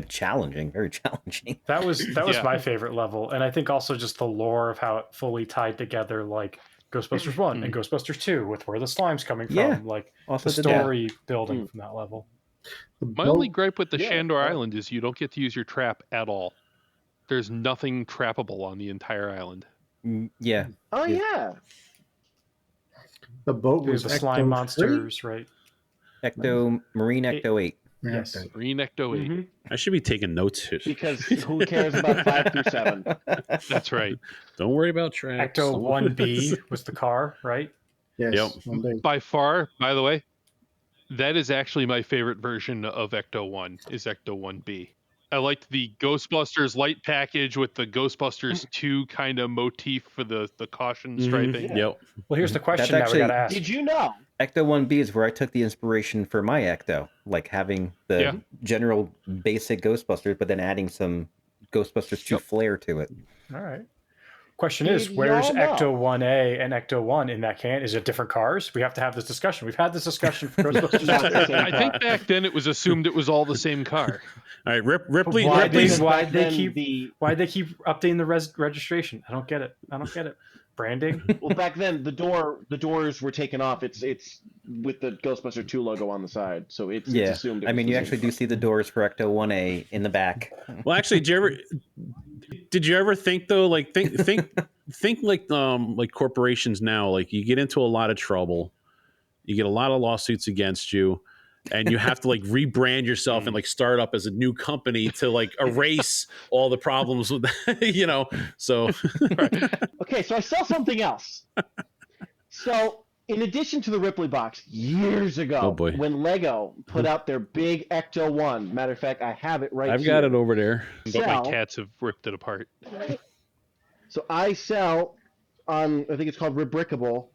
challenging, very challenging. That was my favorite level, and I think also just the lore of how it fully tied together, like Ghostbusters 1 and Ghostbusters 2 with where the slime's coming from, like also the story building from that level. My only gripe with the Shandor Island is you don't get to use your trap at all. There's nothing trappable on the entire island. Yeah. Oh yeah. The boat was the slime monsters, right? Marine Ecto 8. Yes. Marine Ecto 8. Mm-hmm. I should be taking notes here. Because who cares about 5 through 7? That's right. Don't worry about traps. Ecto 1B was the car, right? Yes. Yep. By far, by the way, that is actually my favorite version of Ecto 1 is Ecto 1B. I liked the Ghostbusters light package with the Ghostbusters 2 kind of motif for the caution striping. Mm-hmm. Yep. Well, here's the question That's that we got to ask. Did you know? Ecto 1B is where I took the inspiration for my Ecto, like having the general basic Ghostbusters, but then adding some Ghostbusters 2 flair to it. All right. Question is, where's Ecto 1A and Ecto 1 in that can? Is it different cars? We have to have this discussion. We've had this discussion for Ghostbusters. I think back then it was assumed it was all the same car. All right, Ripley. Why'd they keep updating the registration? I don't get it. Branding. Well, back then the doors were taken off. It's with the Ghostbuster 2 logo on the side, so it's assumed. I mean, you actually do see the doors for Ecto 1A in the back. Well, actually, did you ever think though, like think like corporations now, like you get into a lot of trouble, you get a lot of lawsuits against you, and you have to like rebrand yourself and like start up as a new company to like erase all the problems with that, so Okay, so I saw something else. So in addition to the Ripley box, years ago, when Lego put out their big Ecto 1, matter of fact, I have it right here. I've got it over there. But my cats have ripped it apart. So I sell on, I think it's called Rebrickable,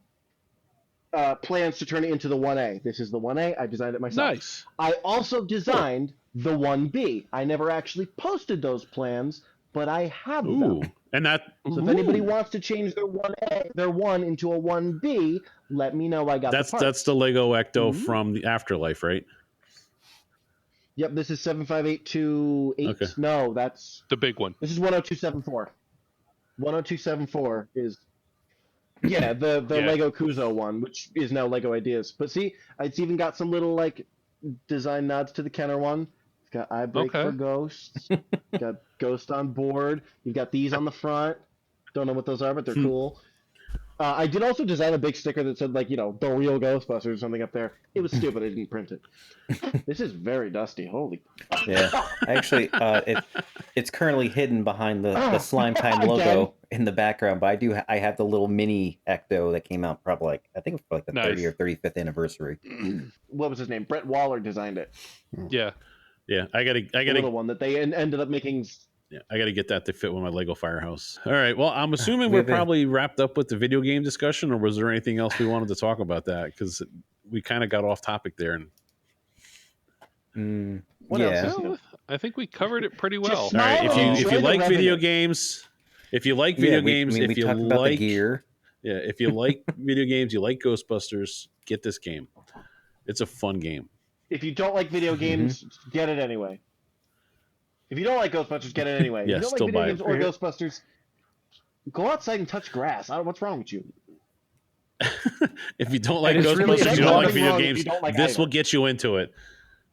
plans to turn it into the 1A. This is the 1A. I designed it myself. Nice. I also designed the 1B. I never actually posted those plans, but I have them. And that. So if anybody wants to change their 1 into a 1B, let me know. I got the parts. That's the Lego Ecto from the Afterlife, right? Yep, this is 75828. Okay. No, that's the big one. This is 10274. 10274 is the Lego Kuzo one, which is now Lego Ideas. But see, it's even got some little like design nods to the Kenner one. It's got eye break for ghosts. Got ghost on board. You've got these on the front. Don't know what those are, but they're cool. I did also design a big sticker that said like, the real Ghostbusters or something up there. It was stupid. I didn't print it. This is very dusty. Holy. Yeah. Actually, it's currently hidden behind the Slime Time logo in the background, but I have the little mini Ecto that came out probably I think it was for like the 30 or 35th anniversary. What was his name? Brett Waller designed it. Yeah. Yeah. I gotta the little one that they ended up making. Yeah, I got to get that to fit with my Lego Firehouse. All right. Well, I'm assuming we're probably wrapped up with the video game discussion, or was there anything else we wanted to talk about that? Because we kind of got off topic there. What else? I think we covered it pretty well. All right, if you like video games, if you like video games, we talked about the gear. Yeah, if you like video games, you like Ghostbusters, get this game. It's a fun game. If you don't like video games, get it anyway. If you don't like Ghostbusters, get it anyway. Yeah, if you don't still like video buy games it. or Ghostbusters, go outside and touch grass. What's wrong with you? If you don't like it's Ghostbusters, really- you don't like nothing video wrong if games, you don't like this either. will get you into it.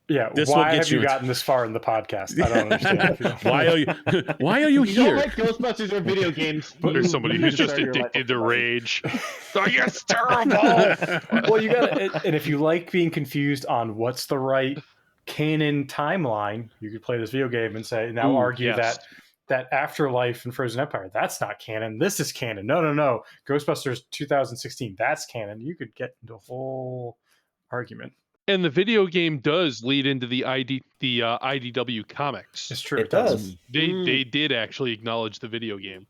Yeah, This will why get have you you into- gotten this far in the podcast? I don't understand. Why are you If you here? don't like Ghostbusters or video games, There's somebody who's just start your life addicted to over. rage. Oh, it's terrible. Well, you got to, and if you like being confused on what's the right canon timeline, you could play this video game and say, now argue yes. that Afterlife and Frozen Empire, that's not canon. This is canon. No. Ghostbusters 2016, that's canon. You could get into a whole argument. And the video game does lead into the IDW comics. It's true. It does. They did actually acknowledge the video game.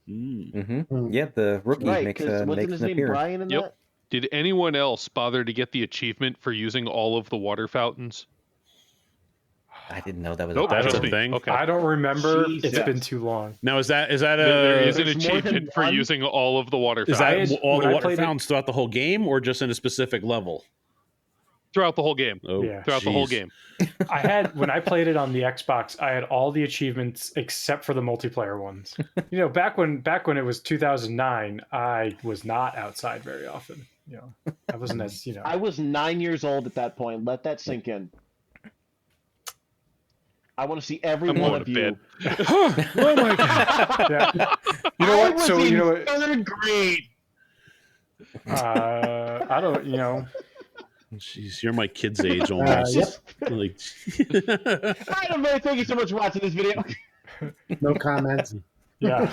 Yeah, the rookie Right, makes 'cause an wasn't his name appearance. Brian in that? Did anyone else bother to get the achievement for using all of the water fountains? I didn't know that was Nope, That's just a me. thing. Okay. I don't remember. Jesus. It's been too long. Now is that There is an There's more than achievement for one? using all of the water is fountains that all the when I water played it- fountains throughout the whole game, or just in a specific level? throughout the whole game. Oh, Yeah. Throughout the whole jeez. game. I had when I played it on the Xbox, I had all the achievements except for the multiplayer ones. You know, back when it was 2009, I was not outside very often. You know, I wasn't as I was 9 years old at that point. Let that sink in. I want to see every I'm one going of to you. bed. Oh my god! Yeah. You know I what? was So in you know what? third grade. I don't. You know. Jeez, you're my kid's age almost. Yep. Like, All right, everybody, thank you so much for watching this video. No comments. Yeah.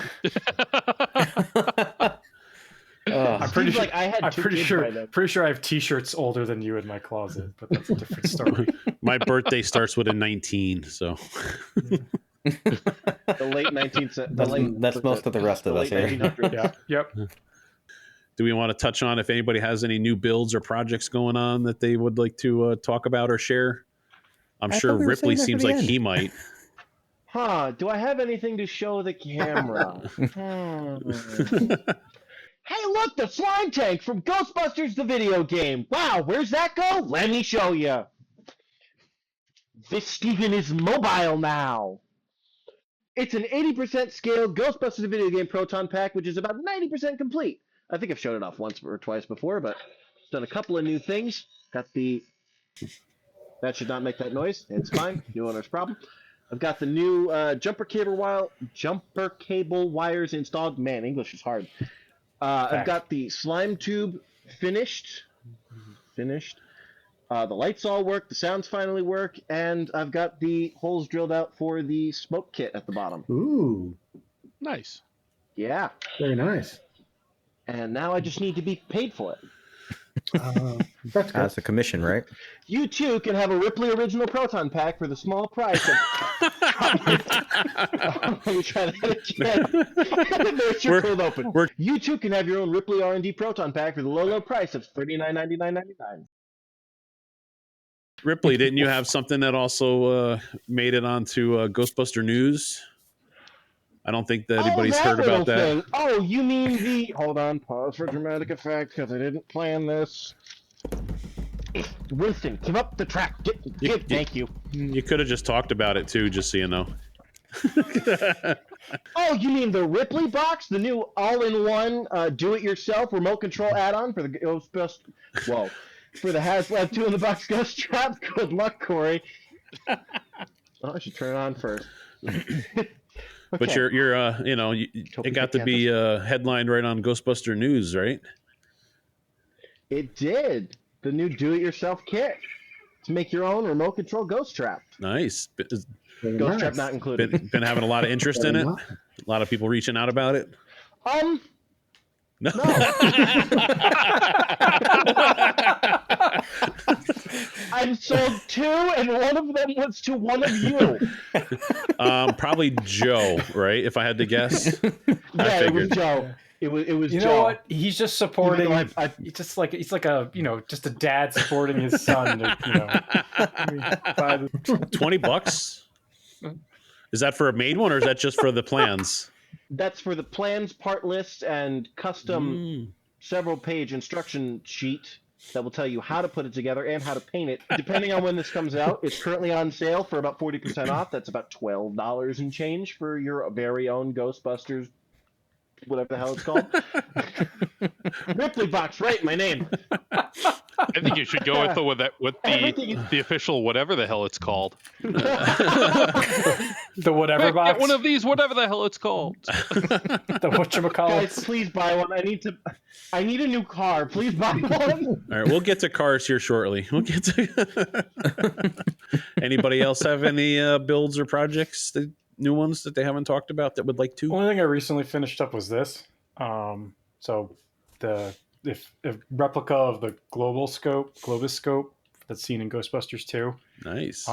I'm pretty Seems sure. like I had I'm two pretty kids sure. by then. Pretty sure I have T-shirts older than you in my closet, but that's a different story. my birthday starts with a 19, so The late 19th. That's most of the rest of us here. 1900s. Yeah. Yep. do we want to touch on if anybody has any new builds or projects going on that they would like to talk about or share? I'm I sure thought we were Ripley saving seems that for the like end. he might. Huh, do I have anything to show the camera? Hey, look, the slime tank from Ghostbusters the video game. Wow, where's that go? Let me show you. This Steven is mobile now. It's an 80% scale Ghostbusters the video game proton pack, which is about 90% complete. I think I've shown it off once or twice before, but it's done a couple of new things. Got the... That should not make that noise. It's fine. New owner's problem. I've got the new jumper cable wires installed. Man, English is hard. I've got the slime tube finished. The lights all work. The sounds finally work. And I've got the holes drilled out for the smoke kit at the bottom. Ooh, Nice. Yeah. very nice. And now I just need to be paid for it. That's good. That's a commission, right? You too can have a Ripley original proton pack for the small price of... Let me try that again. There's your cold open. You too can have your own Ripley R&D proton pack for the low price of $39.99.99. Ripley, didn't you have something that also made it onto Ghostbuster News? I don't think that anybody's heard about that. Thing. Oh, you mean the... Hold on, pause for dramatic effect, because I didn't plan this. Winston, give up the track. Thank you. You could have just talked about it too, just so you know. Oh, you mean the Ripley box? The new all-in-one do-it-yourself remote control add-on for the Ghostbusters... Whoa. For the HasLab 2 in the box Ghost Trap? Good luck, Corey. Oh, I should turn it on first. But Okay. you're it got to be headlined right on Ghostbuster News, right? It did. The new do-it-yourself kit to make your own remote control ghost trap. Nice. Ghost trap not included. Been having a lot of interest in it. A lot of people reaching out about it. No. I've sold 2, and one of them was to one of you. Probably Joe, right? If I had to guess. Yeah, it was Joe. It was You Joe. know what? He's just supporting. Even though It's just like he's like a just a dad supporting his son. To, buy the... $20. Is that for a made one, or is that just for the plans? That's for the plans, part list, and custom several-page instruction sheet that will tell you how to put it together and how to paint it. Depending on when this comes out, it's currently on sale for about 40% off. That's about $12 and change for your very own Ghostbusters, whatever the hell it's called. Ripley Box, right? My name. I think you should go with the official whatever the hell it's called. The whatever box. Get one of these, whatever the hell it's called. The whatchamacallit. Guys, please buy one. I need a new car. Please buy one. All right, we'll get to cars here shortly. We'll get to. Anybody else have any builds or projects, the new ones that they haven't talked about that would like to? One thing I recently finished up was this. So the replica of the Globus scope that's seen in Ghostbusters 2. Nice.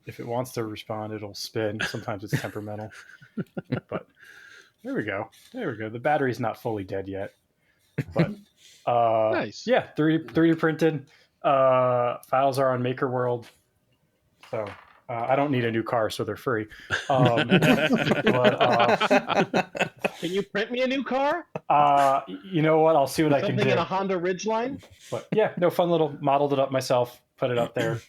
If it wants to respond, it'll spin. Sometimes it's temperamental. But there we go. The battery's not fully dead yet. But nice. Yeah, 3D printed. Files are on Maker World. So I don't need a new car, so they're free. But, can you print me a new car? You know what? I'll see what I can do. Something in a Honda Ridgeline? But yeah, no, fun little, modeled it up myself, put it up there.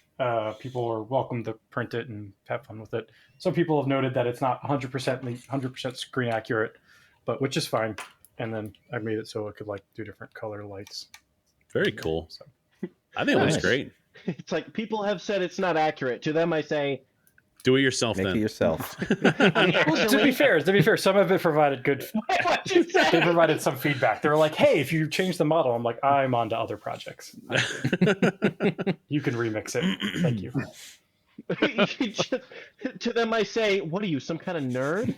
People are welcome to print it and have fun with it. Some people have noted that it's not 100% screen accurate, but which is fine. And then I made it so it could do different color lights. Very cool. So, I think it looks great. It's like people have said it's not accurate. To them, I say, do it yourself. Make it yourself. To be fair, some of it provided good. They provided some feedback. They were like, "Hey, if you change the model," I'm like, "I'm on to other projects. You can remix it. Thank you." To them, I say, "What are you, some kind of nerd?"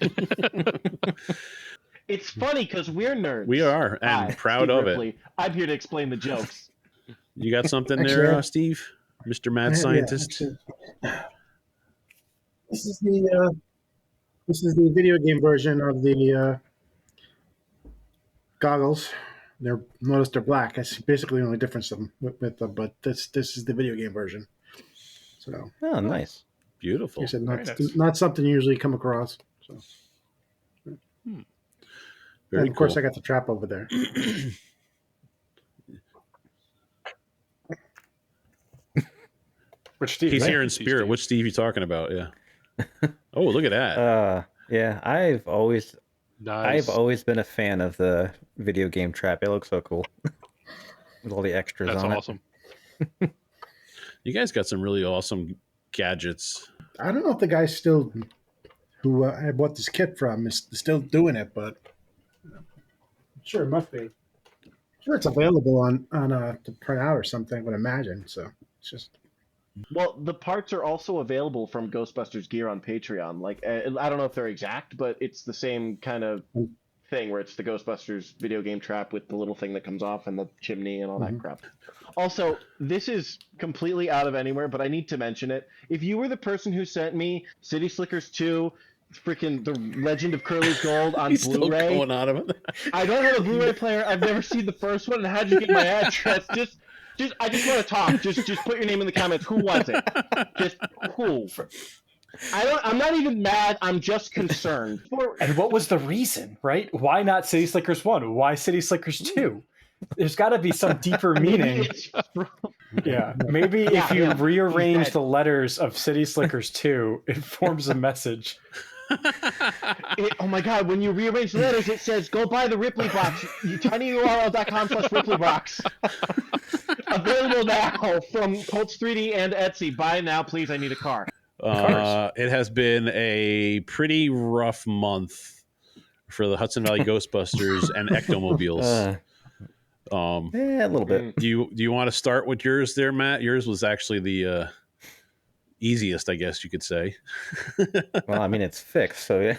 It's funny because we're nerds. We are, and proud of it. I'm here to explain the jokes. You got something there, Steve? Mr. Mad Scientist? Yeah, this is the video game version of the goggles. Notice they're black. That's basically the only difference with them. But this is the video game version. So nice, beautiful. Like I said, not something you usually come across. So. And of course, I got the trap over there. Which Steve? He's here in spirit. Which Steve you talking about? Yeah. Oh, look at that. Yeah, I've always been a fan of the video game trap. It looks so cool with all the extras on it. That's awesome. You guys got some really awesome gadgets. I don't know if the guy who I bought this kit from is still doing it, but I'm sure it must be. I'm sure it's available on to print out or something, I would imagine. So it's just. Well, the parts are also available from Ghostbusters gear on Patreon. I don't know if they're exact, but it's the same kind of thing where it's the Ghostbusters video game trap with the little thing that comes off and the chimney and all that crap. Also, this is completely out of anywhere, but I need to mention it. If you were the person who sent me City Slickers 2, freaking The Legend of Curly's Gold on He's Blu-ray. Still going on him. I don't have a Blu-ray player. I've never seen the first one. And how'd you get my address? I just want to talk. Just put your name in the comments. Who was it? Just who? I'm not even mad. I'm just concerned. And what was the reason, right? Why not City Slickers 1? Why City Slickers 2? There's got to be some deeper meaning. Yeah, maybe if you rearrange the letters of City Slickers 2, it forms a message. Oh my God, when you rearrange the letters, it says, go buy the Ripley box. tinyurl.com/RipleyBox. Available now from Colts 3D and Etsy. Buy now, please. I need a car. It has been a pretty rough month for the Hudson Valley Ghostbusters and Ectomobiles. A little bit. Do you want to start with yours there, Matt? Yours was actually the easiest, I guess you could say. Well, I mean, it's fixed, so yeah.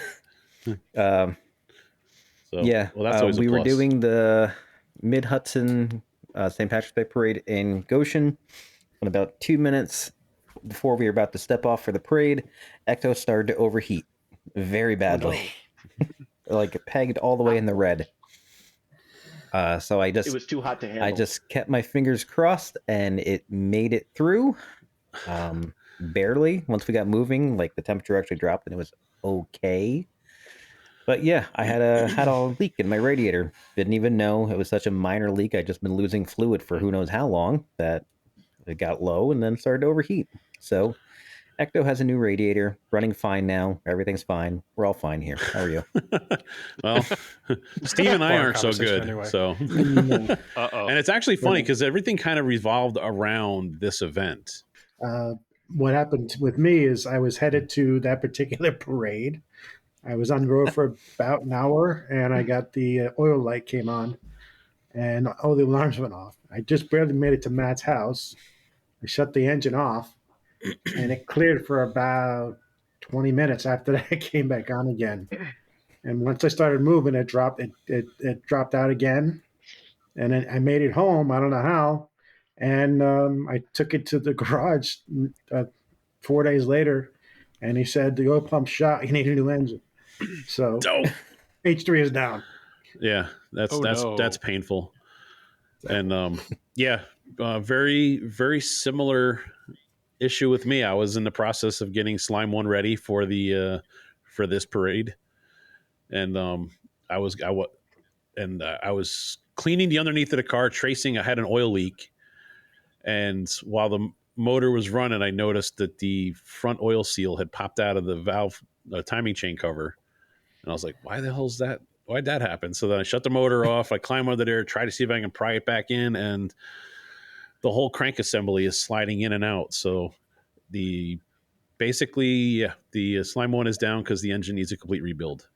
Well, that's always a we plus. were doing the Mid-Hudson St. Patrick's Day Parade in Goshen. And about 2 minutes before we were about to step off for the parade, Ecto started to overheat very badly. Pegged all the way in the red. So it was too hot to handle. I just kept my fingers crossed, and it made it through. barely. Once we got moving, like the temperature actually dropped and it was okay. But yeah, I had a leak in my radiator. Didn't even know it was such a minor leak. I'd just been losing fluid for who knows how long that it got low and then started to overheat. So Ecto has a new radiator, running fine now. Everything's fine. We're all fine here. How are you? Well, Steve and I aren't so good. Anyway. So, and it's actually funny because everything kind of revolved around this event. What happened with me is I was headed to that particular parade. I was on the road for about an hour, and I got the oil light came on, and all the alarms went off. I just barely made it to Matt's house. I shut the engine off, and it cleared for about 20 minutes. After that, it came back on again. And once I started moving, it dropped. It dropped out again, and then I made it home. I don't know how, and I took it to the garage 4 days later, and he said the oil pump shot. You need a new engine. So H3 is down. Yeah, that's painful. And very, very similar issue with me. I was in the process of getting Slime 1 ready for the for this parade, and I was cleaning the underneath of the car, tracing. I had an oil leak, and while the motor was running, I noticed that the front oil seal had popped out of the valve timing chain cover. And I was like, why the hell's that? Why'd that happen? So then I shut the motor off. I climb under there, try to see if I can pry it back in. And the whole crank assembly is sliding in and out. So the Slime 1 is down because the engine needs a complete rebuild.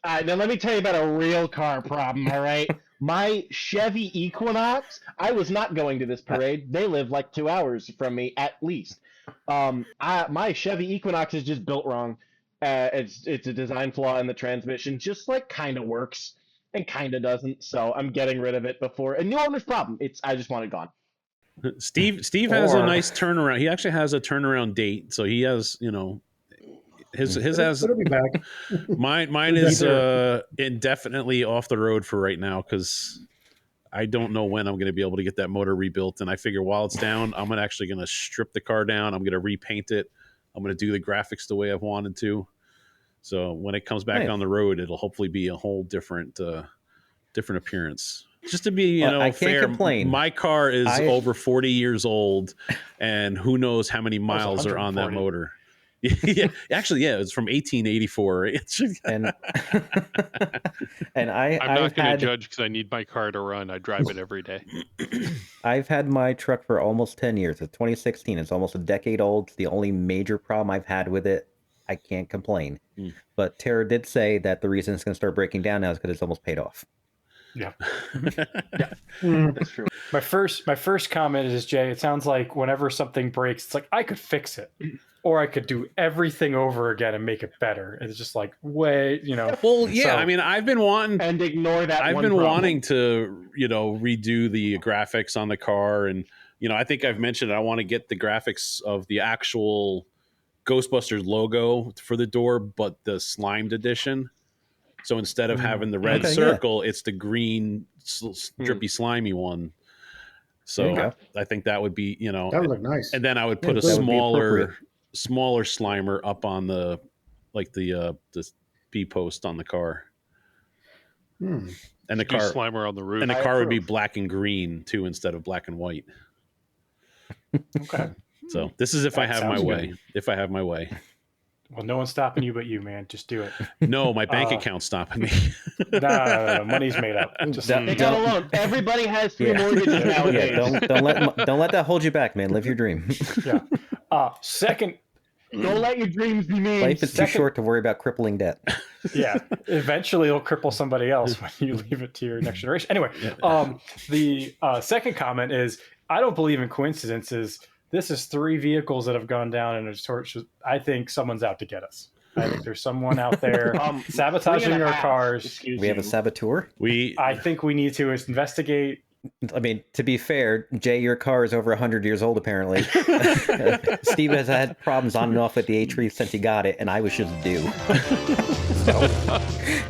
Now let me tell you about a real car problem, all right? My Chevy Equinox, I was not going to this parade. They live like 2 hours from me at least. My Chevy Equinox is just built wrong. It's a design flaw in the transmission, just like kind of works and kind of doesn't. So I'm getting rid of it before a new owner's problem. I just want it gone. Steve has a nice turnaround. He actually has a turnaround date, so he has his has. It'll be back. Mine is indefinitely off the road for right now because I don't know when I'm going to be able to get that motor rebuilt. And I figure while it's down, I'm actually going to strip the car down. I'm going to repaint it. I'm going to do the graphics the way I've wanted to. So when it comes back on the road, it'll hopefully be a whole different appearance. Just to be, I fair, can't complain. My car is over 40 years old, and who knows how many miles are on that motor. Yeah, actually, it's from 1884. And I'm not going to judge because I need my car to run. I drive it every day. I've had my truck for almost 10 years. It's 2016. It's almost a decade old. It's the only major problem I've had with it. I can't complain. But Tara did say that the reason it's going to start breaking down now is because it's almost paid off. Yeah. That's true. My first comment is, Jay, it sounds like whenever something breaks, it's like I could fix it. Or I could do everything over again and make it better. It's just like, Well, yeah. So, I mean, I've been wanting and ignore that. I've been wanting to, redo the graphics on the car, and I think I've mentioned I want to get the graphics of the actual Ghostbusters logo for the door, but the slimed edition. So instead of having the red circle, it's the green, drippy, slimy one. So I think that would be, that would look nice. And then I would put a smaller Slimer up on the B post on the car. And the car Slimer on the roof. And the car would be black and green too instead of black and white. Okay. So this is if I have my way. If I have my way. Well, no one's stopping you but you, man. Just do it. No, my bank account's stopping me. No, money's made up. Just they got a loan. Everybody has 3 mortgages nowadays. Don't let that hold you back, man. Live your dream. Yeah. Second, don't let your dreams be made. Life is too short to worry about crippling debt. Yeah, eventually it'll cripple somebody else when you leave it to your next generation. Anyway, the second comment is I don't believe in coincidences. This is 3 vehicles that have gone down in a torch. I think someone's out to get us. I think there's someone out there sabotaging our cars. We have a saboteur. I think we need to investigate. I mean, to be fair, Jay, your car is over 100 years old, apparently. Steve has had problems on and off with the A3 since he got it, and I was just due. So,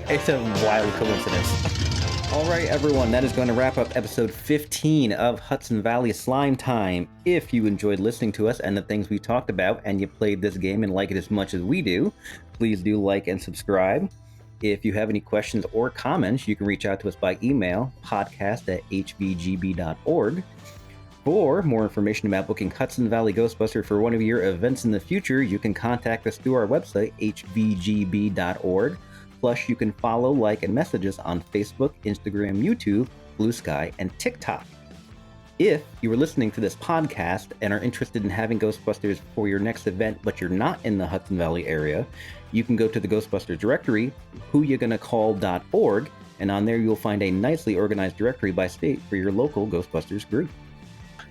it's a wild coincidence. All right, everyone, that is going to wrap up episode 15 of Hudson Valley Slime Time. If you enjoyed listening to us and the things we talked about, and you played this game and like it as much as we do, please do like and subscribe. If you have any questions or comments, you can reach out to us by email, podcast@hvgb.org. For more information about booking Hudson Valley Ghostbusters for one of your events in the future, you can contact us through our website, hvgb.org. Plus, you can follow, like, and message us on Facebook, Instagram, YouTube, Bluesky, and TikTok. If you are listening to this podcast and are interested in having Ghostbusters for your next event, but you're not in the Hudson Valley area, you can go to the Ghostbusters directory, whoyougonacall.org, and on there you'll find a nicely organized directory by state for your local Ghostbusters group.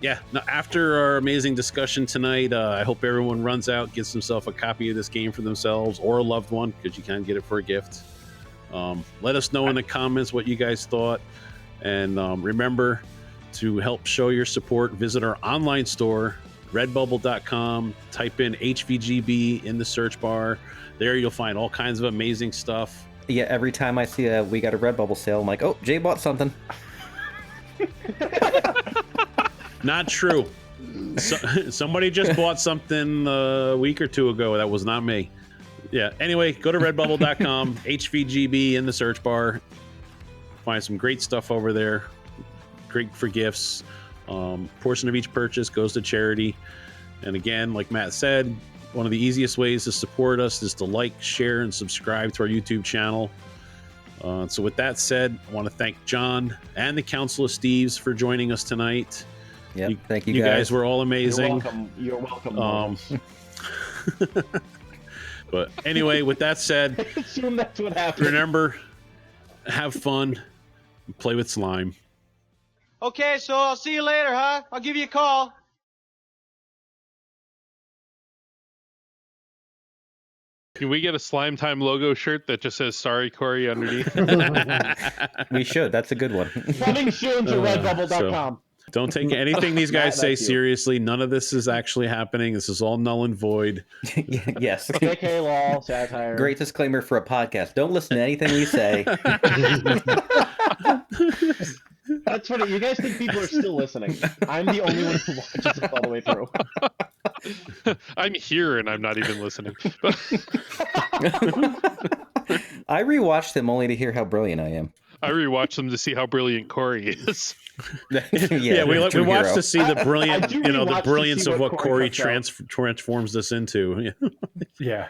Yeah, now, after our amazing discussion tonight, I hope everyone runs out, gets themselves a copy of this game for themselves or a loved one, because you can get it for a gift. Let us know in the comments what you guys thought. And remember, to help show your support, visit our online store, redbubble.com. Type in HVGB in the search bar. There you'll find all kinds of amazing stuff. Yeah, every time I see we got a Redbubble sale, I'm like, oh, Jay bought something. Not true. Somebody just bought something a week or two ago. That was not me. Yeah. Anyway, go to redbubble.com, HVGB in the search bar. Find some great stuff over there. Great for gifts. Portion of each purchase goes to charity. And again, like Matt said, one of the easiest ways to support us is to like, share, and subscribe to our YouTube channel. So with that said, I want to thank John and the Council of Steves for joining us tonight. Yep, thank you guys. You guys were all amazing. You're welcome. But anyway, with that said, I assume that's what happened. Remember, have fun, and play with slime. Okay, so I'll see you later, huh? I'll give you a call. Can we get a Slime Time logo shirt that just says "Sorry, Corey" underneath? We should. That's a good one. Coming soon to redbubble.com. Don't take anything these guys say seriously. None of this is actually happening. This is all null and void. Yes. JK law, satire. Great disclaimer for a podcast. Don't listen to anything we say. That's funny. You guys think people are still listening. I'm the only one who watches it all the way through. I'm here and I'm not even listening. I rewatched them only to hear how brilliant I am. I rewatched them to see how brilliant Corey is. Yeah, we watched to see the brilliant, the brilliance of what Corey transforms this into. Yeah,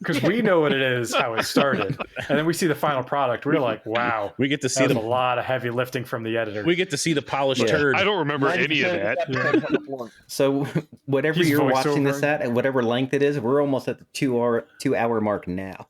because we know what it is, how it started, and then we see the final product. We're like, wow, we get to see a lot of heavy lifting from the editor. We get to see the polished turd. I don't remember any of that. So whatever you're watching this at, and whatever length it is, we're almost at the 2 hour mark now.